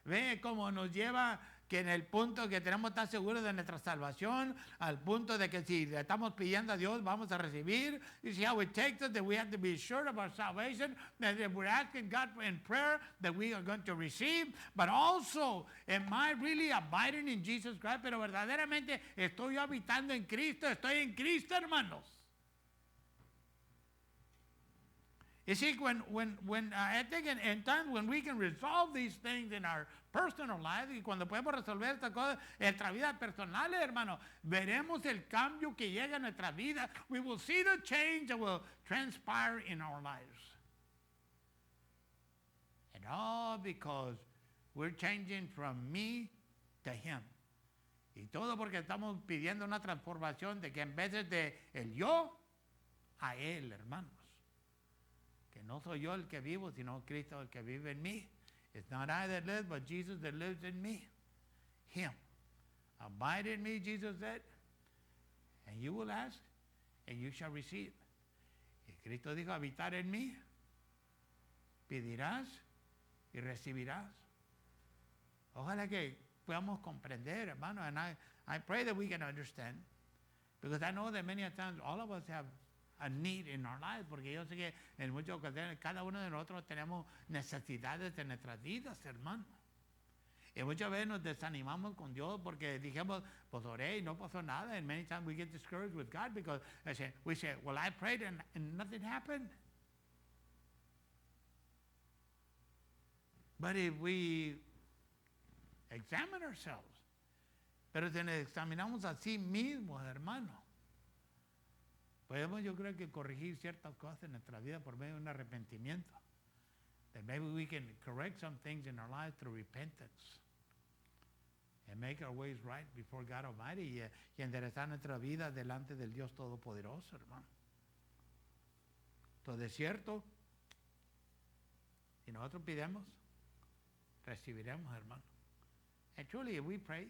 Ve cómo nos lleva que en el punto que tenemos que estar seguros de nuestra salvación, al punto de que si le estamos pidiendo a Dios, vamos a recibir. You see how it takes us that we have to be sure of our salvation, that if we're asking God in prayer, that we are going to receive. But also, am I really abiding in Jesus Christ? Pero verdaderamente estoy habitando en Cristo, estoy en Cristo, hermanos. You see, when I think in times when we can resolve these things in our personal life, y cuando podemos resolver estas cosas en nuestra vida personal, hermano, veremos el cambio que llega a nuestra vida. We will see the change that will transpire in our lives. And all because we're changing from me to him. Y todo porque estamos pidiendo una transformación de que en vez de el yo, a él, hermanos. Que no soy yo el que vivo, sino Cristo el que vive en mí. It's not I that lives, but Jesus that lives in me. Him. Abide in me, Jesus said, and you will ask, and you shall receive. Y Cristo dijo, habitar en mí, pedirás y recibirás. Ojalá que podamos comprender, hermano, and I pray that we can understand, because I know that many times all of us have a need in our lives, porque yo sé que en muchas ocasiones cada uno de nosotros tenemos necesidades en nuestras vidas, hermano. Y muchas veces nos desanimamos con Dios porque dijimos, pues oré y no pasó nada. And many times we get discouraged with God because we say, well, I prayed and nothing happened. But if we examine ourselves, pero si nos examinamos a sí mismos, hermano, podemos, yo creo que corregir ciertas cosas en nuestra vida por medio de un arrepentimiento. That maybe we can correct some things in our lives through repentance. And make our ways right before God Almighty. Y enderezar nuestra vida delante del Dios Todopoderoso, hermano. Entonces, es cierto, si nosotros pidemos, recibiremos, hermano. And truly, if we pray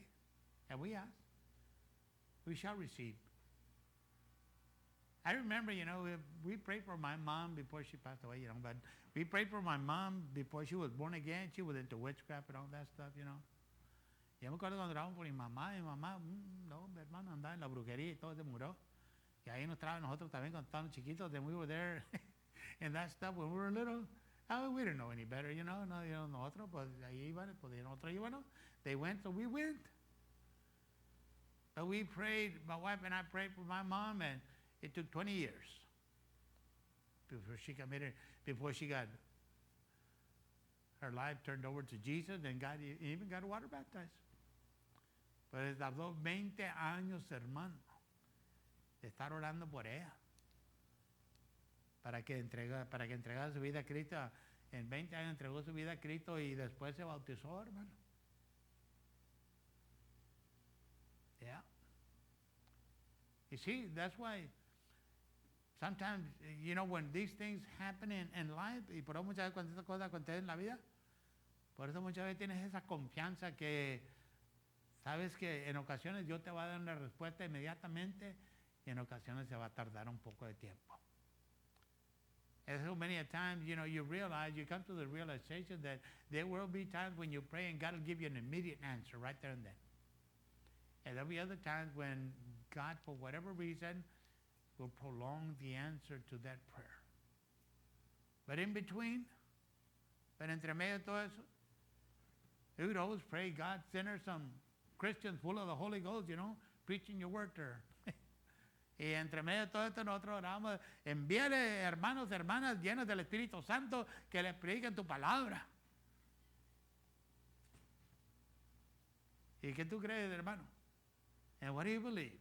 and we ask, we shall receive. I remember, we prayed for my mom before she passed away, but we prayed for my mom before she was born again. She was into witchcraft and all that stuff, Y yo me acuerdo cuando oramos por mi mamá, no, mi hermano andaba en la brujería y todo se murió. Y ahí nos trajo nosotros también cuando estábamos chiquitos, then we were there and that stuff when we were little. We didn't know any better, no, nosotros, pues ahí iban, pues nosotros íbamos. They went, so we went. But we prayed, my wife and I prayed for my mom, and it took 20 years before she got her life turned over to Jesus, and even got water baptized. Pero les tardó 20 años, hermano, de estar orando por ella. Para que entregara su vida a Cristo. En 20 años entregó su vida a Cristo y después se bautizó, hermano. Yeah. You see, that's why sometimes, when these things happen in life, y por eso muchas veces cuando estas cosas acontecen en la vida, por eso muchas veces tienes esa confianza que sabes que en ocasiones Dios te va a dar una respuesta inmediatamente y en ocasiones se va a tardar un poco de tiempo. And so many a times, you come to the realization that there will be times when you pray and God will give you an immediate answer right there and then. And there'll be other times when God, for whatever reason, will prolong the answer to that prayer. But in between, pero entre medio de todo eso, we would always pray, God, send her some Christians full of the Holy Ghost, you know, preaching your word to her. Y entre medio de todo esto nosotros oramos, envíale hermanos, hermanas llenos del Espíritu Santo que les prediquen tu palabra. ¿Y qué tú crees, hermano? And what do you believe?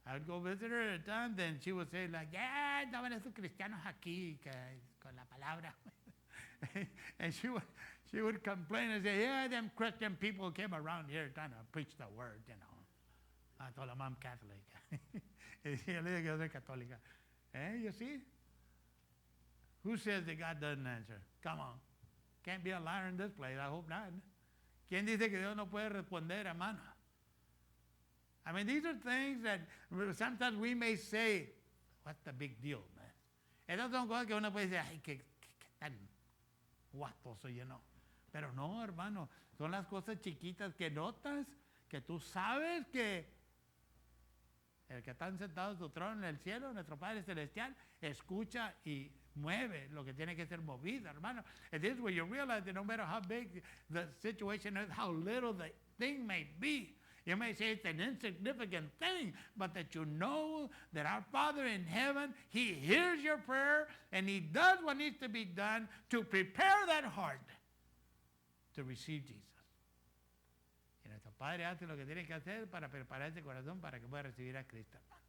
I would go visit her at a time, then she would say like, yeah, estaban esos cristianos aquí con la palabra. And she would complain and say, yeah, them Christian people came around here trying to preach the word, you know. I told them I'm Catholic. Y yo le dije que yo soy católica. You see? Who says that God doesn't answer? Come on. Can't be a liar in this place. I hope not. ¿Quién dice que Dios no puede responder, hermano? I mean, these are things that sometimes we may say, what's the big deal, man? Esas son cosas que uno puede decir, ay, qué tan guapo soy yo, no. Pero no, hermano, son las cosas chiquitas que notas, que tú sabes que el que está sentado en su trono en el cielo, nuestro Padre Celestial, escucha y mueve lo que tiene que ser movido, hermano. And this is where you realize that no matter how big the situation is, how little the thing may be, you may say it's an insignificant thing, but that you know that our Father in heaven, He hears your prayer and He does what needs to be done to prepare that heart to receive Jesus. Y nuestro Padre hace lo que tiene que hacer para preparar ese corazón para que pueda recibir a Cristo, hermano.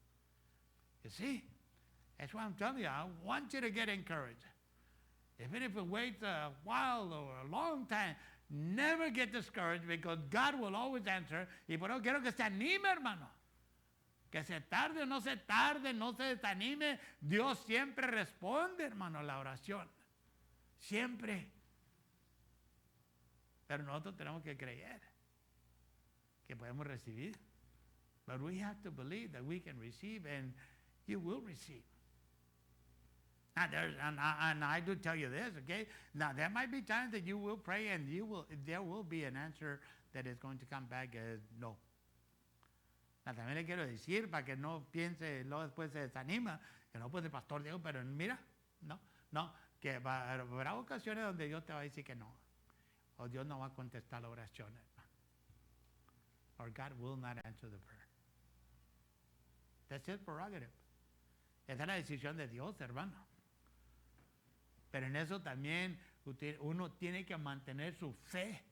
You see? That's why I'm telling you, I want you to get encouraged. Even if it waits a while or a long time, never get discouraged because God will always answer. Y por eso quiero que se anime, hermano. Que se tarde o no se tarde, no se desanime. Dios siempre responde, hermano, a la oración. Siempre. Pero nosotros tenemos que creer que podemos recibir. But we have to believe that we can receive, and you will receive. Now, and I do tell you this, okay? Now, there might be times that you will pray and there will be an answer that is going to come back as no. Now, también le quiero decir, para que no piense, luego después se desanima, que no puede el pastor Diego, pero mira, no, que habrá ocasiones donde Dios te va a decir que no. O Dios no va a contestar la oración, hermano. Or God will not answer the prayer. That's His prerogative. Esa es la decisión de Dios, hermano. Pero en eso también uno tiene que mantener su fe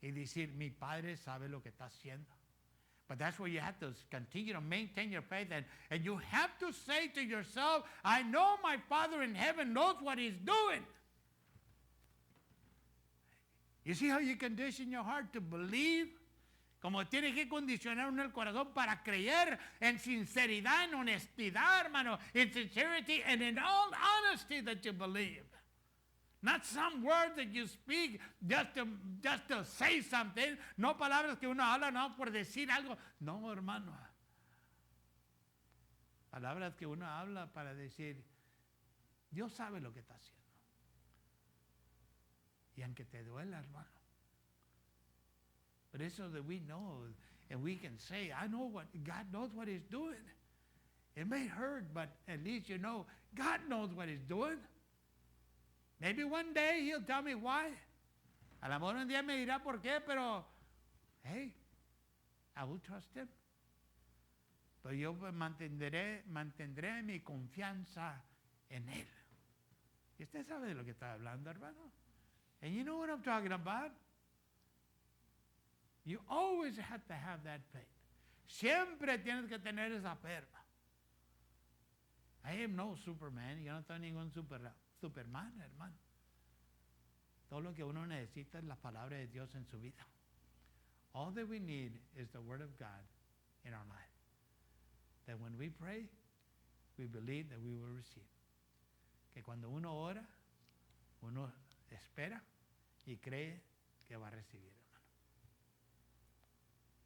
y decir, mi Padre sabe lo que está haciendo. But that's where you have to continue to maintain your faith. And you have to say to yourself, I know my Father in heaven knows what He's doing. You see how you condition your heart to believe? Como tiene que condicionar uno el corazón para creer en sinceridad, en honestidad, hermano, in sincerity and in all honesty that you believe. Not some words that you speak just to say something. No palabras que uno habla no por decir algo. No, hermano. Palabras que uno habla para decir, Dios sabe lo que está haciendo. Y aunque te duela, hermano. But it's so that we know and we can say, I know what God knows what He's doing. It may hurt, but at least you know God knows what He's doing. Maybe one day He'll tell me why. A lo mejor un día me dirá por qué, pero hey, I will trust Him. Pero yo mantendré mi confianza en Él. Y usted sabe de lo que está hablando, hermano. And you know what I'm talking about? You always have to have that faith. Siempre tienes que tener esa fe. I am no Superman. Yo no soy ningún Superman, hermano. Todo lo que uno necesita es la palabra de Dios en su vida. All that we need is the Word of God in our life. That when we pray, we believe that we will receive. Que cuando uno ora, uno espera y cree que va a recibir.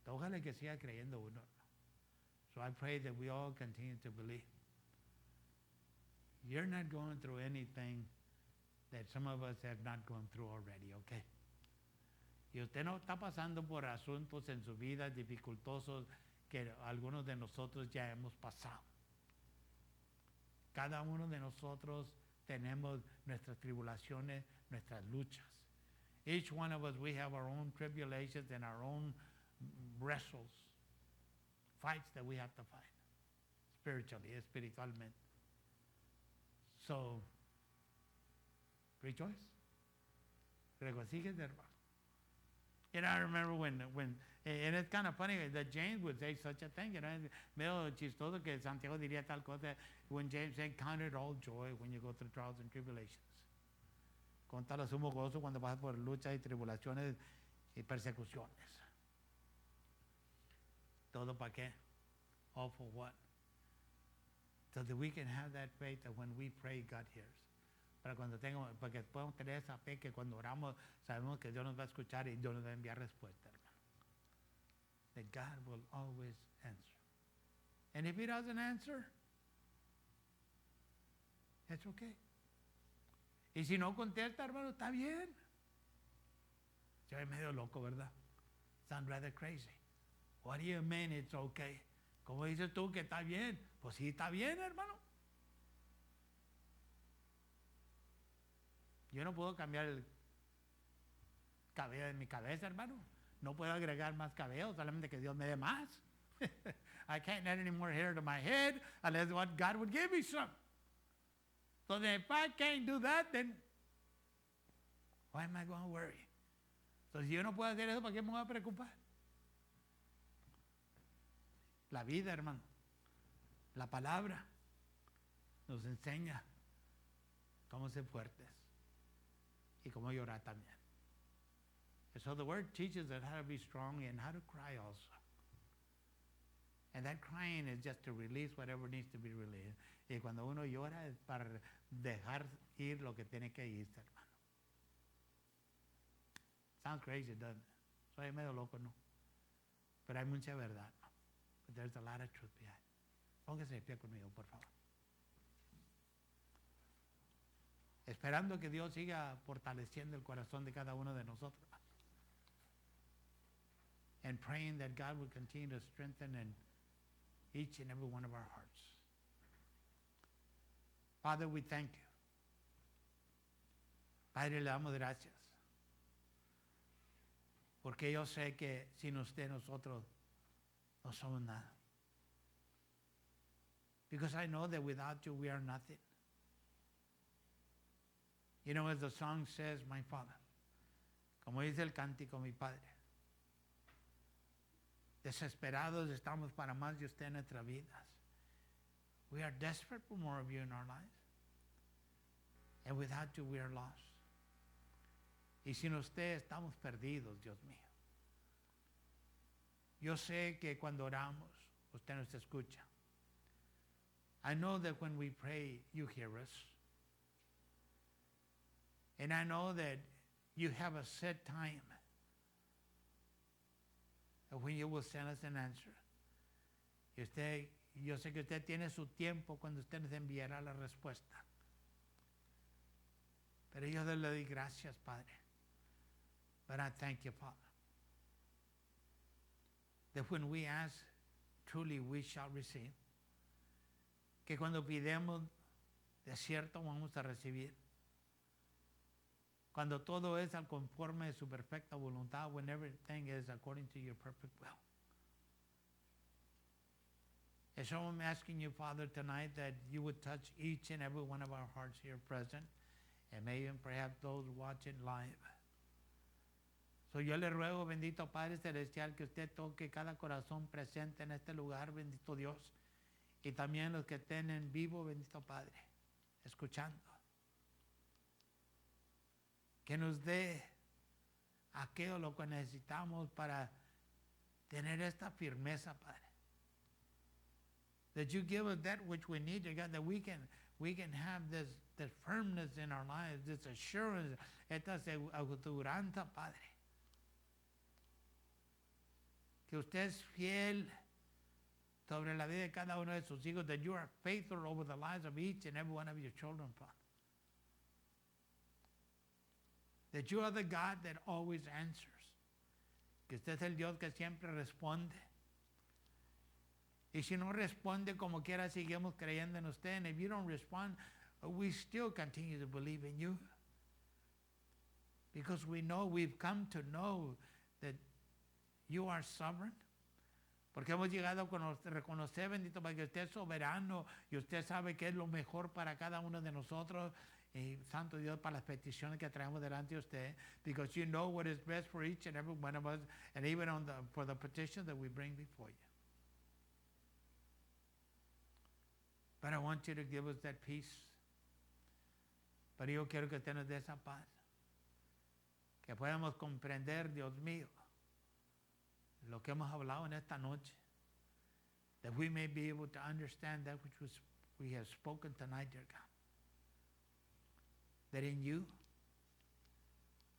Ojalá que siga creyendo uno. So I pray that we all continue to believe. You're not going through anything that some of us have not gone through already, okay? Y usted no está pasando por asuntos en su vida dificultosos que algunos de nosotros ya hemos pasado. Cada uno de nosotros tenemos nuestras tribulaciones, nuestras luchas. Each one of us, we have our own tribulations and our own wrestles, fights that we have to fight, spiritually, espiritualmente. So, rejoice. Regocíjese, hermano. And I remember when, and it's kind of funny that James would say such a thing, medio chistoso que Santiago diría tal cosa, when James said, count it all joy when you go through trials and tribulations. Contalo sumo gozo cuando pasas por luchas y tribulaciones y persecuciones. ¿Todo para qué? All for what? So that we can have that faith that when we pray, God hears. Para que podamos tener esa fe que cuando oramos sabemos que Dios nos va a escuchar y Dios nos va a enviar respuesta, hermano. That God will always answer. And if He doesn't answer, it's okay. Y si no contesta, hermano, está bien. Yo soy medio loco, ¿verdad? Sound rather crazy. What do you mean it's okay? ¿Cómo dices tú que está bien? Pues sí, está bien, hermano. Yo no puedo cambiar el cabello de mi cabeza, hermano. No puedo agregar más cabello, solamente que Dios me dé más. I can't add any more hair to my head unless what God would give me some. So then if I can't do that, then why am I going to worry? So si yo no puedo hacer eso, ¿para qué me voy a preocupar? La vida, hermano, la palabra nos enseña cómo ser fuertes y cómo llorar también. And so the word teaches us how to be strong and how to cry also. And that crying is just to release whatever needs to be released. Y cuando uno llora es para dejar ir lo que tiene que irse, hermano. Sounds crazy, doesn't it? Soy medio loco, ¿no? Pero hay mucha verdad, ¿no? But there's a lot of truth behind. Póngase de pie conmigo, por favor. Esperando que Dios siga fortaleciendo el corazón de cada uno de nosotros. And praying that God will continue to strengthen in each and every one of our hearts. Father, we thank you. Padre, le damos gracias. Porque yo sé que sin usted nosotros no somos nada. Because I know that without you we are nothing. You know, as the song says, my Father, como dice el cántico, mi Padre, desesperados estamos para más de usted en nuestras vidas. We are desperate for more of you in our lives. And without you we are lost. Y sin usted estamos perdidos, Dios mío. Yo sé que cuando oramos, usted nos escucha. I know that when we pray, you hear us. And I know that you have a set time when you will send us an answer. Y yo sé que usted tiene su tiempo cuando usted nos enviará la respuesta. Pero yo le doy gracias, Padre. But I thank you, Father, that when we ask, truly we shall receive. Que cuando pidemos, de cierto vamos a recibir. Cuando todo es al conforme de su perfecta voluntad, when everything is according to your perfect will. And so I'm asking you, Father, tonight that you would touch each and every one of our hearts here present, and maybe even perhaps those watching live. So yo le ruego, bendito Padre Celestial, que usted toque cada corazón presente en este lugar, bendito Dios, y también los que estén en vivo, bendito Padre, escuchando. Que nos dé aquello lo que necesitamos para tener esta firmeza, Padre. That you give us that which we need, God, that we can have this firmness in our lives, this assurance, esta aseguranza, Padre. Que usted es fiel sobre la vida de cada uno de sus hijos, that you are faithful over the lives of each and every one of your children, Father. That you are the God that always answers. Que usted es el Dios que siempre responde. Y si no responde como quiera, seguimos creyendo en usted. And if you don't respond, But we still continue to believe in you. Because we know, we've come to know that you are sovereign. Porque hemos llegado a reconocer, bendito Padre, que usted es soberano y usted sabe qué es lo mejor para cada uno de nosotros. Y Santo Dios, para las peticiones que traemos delante de usted. Because you know what is best for each and every one of us, and even for the petitions that we bring before you. But I want you to give us that peace. Pero yo quiero que usted nos dé esa paz. Que podamos comprender, Dios mío, lo que hemos hablado en esta noche. That we may be able to understand that which we have spoken tonight, dear God. That in you,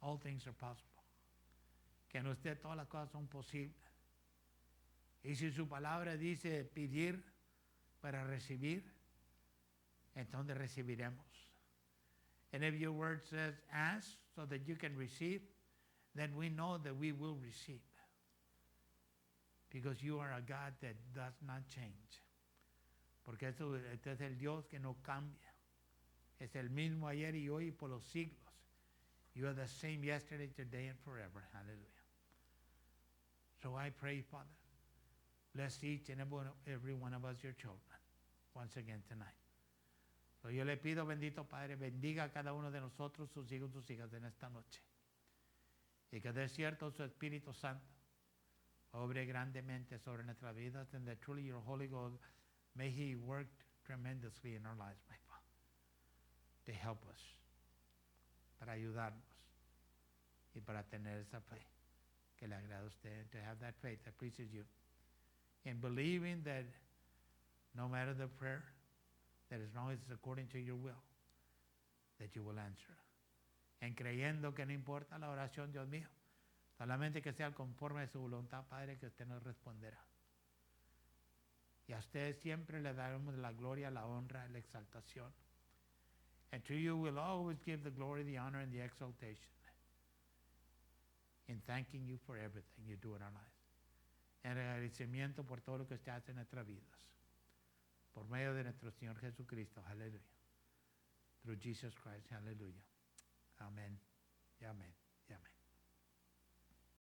all things are possible. Que en usted todas las cosas son posibles. Y si su palabra dice pedir para recibir, entonces recibiremos. And if your word says ask so that you can receive, then we know that we will receive. Because you are a God that does not change. Porque este es el Dios que no cambia. Es el mismo ayer y hoy y por los siglos. You are the same yesterday, today, and forever. Hallelujah. So I pray, Father, bless each and every one of us, your children, once again tonight. So yo le pido, bendito Padre, bendiga a cada uno de nosotros, sus hijos, sus hijas, en esta noche. Y que de cierto su Espíritu Santo obre grandemente sobre nuestras vidas, and that truly your Holy Ghost, may He work tremendously in our lives, my Father, to help us, para ayudarnos y para tener esa fe que le agrada a usted, to have that faith that pleases you, in believing that no matter the prayer, that as long as it's according to your will, that you will answer. En creyendo que no importa la oración, Dios mío, solamente que sea conforme a su voluntad, Padre, que usted nos responderá. Y a usted siempre le daremos la gloria, la honra, la exaltación. And to you will always give the glory, the honor, and the exaltation. In thanking you for everything you do in our lives. En agradecimiento por todo lo que usted hace en nuestras vidas. Por medio de nuestro Señor Jesucristo. Aleluya. Through Jesus Christ. Aleluya. Amén y amén.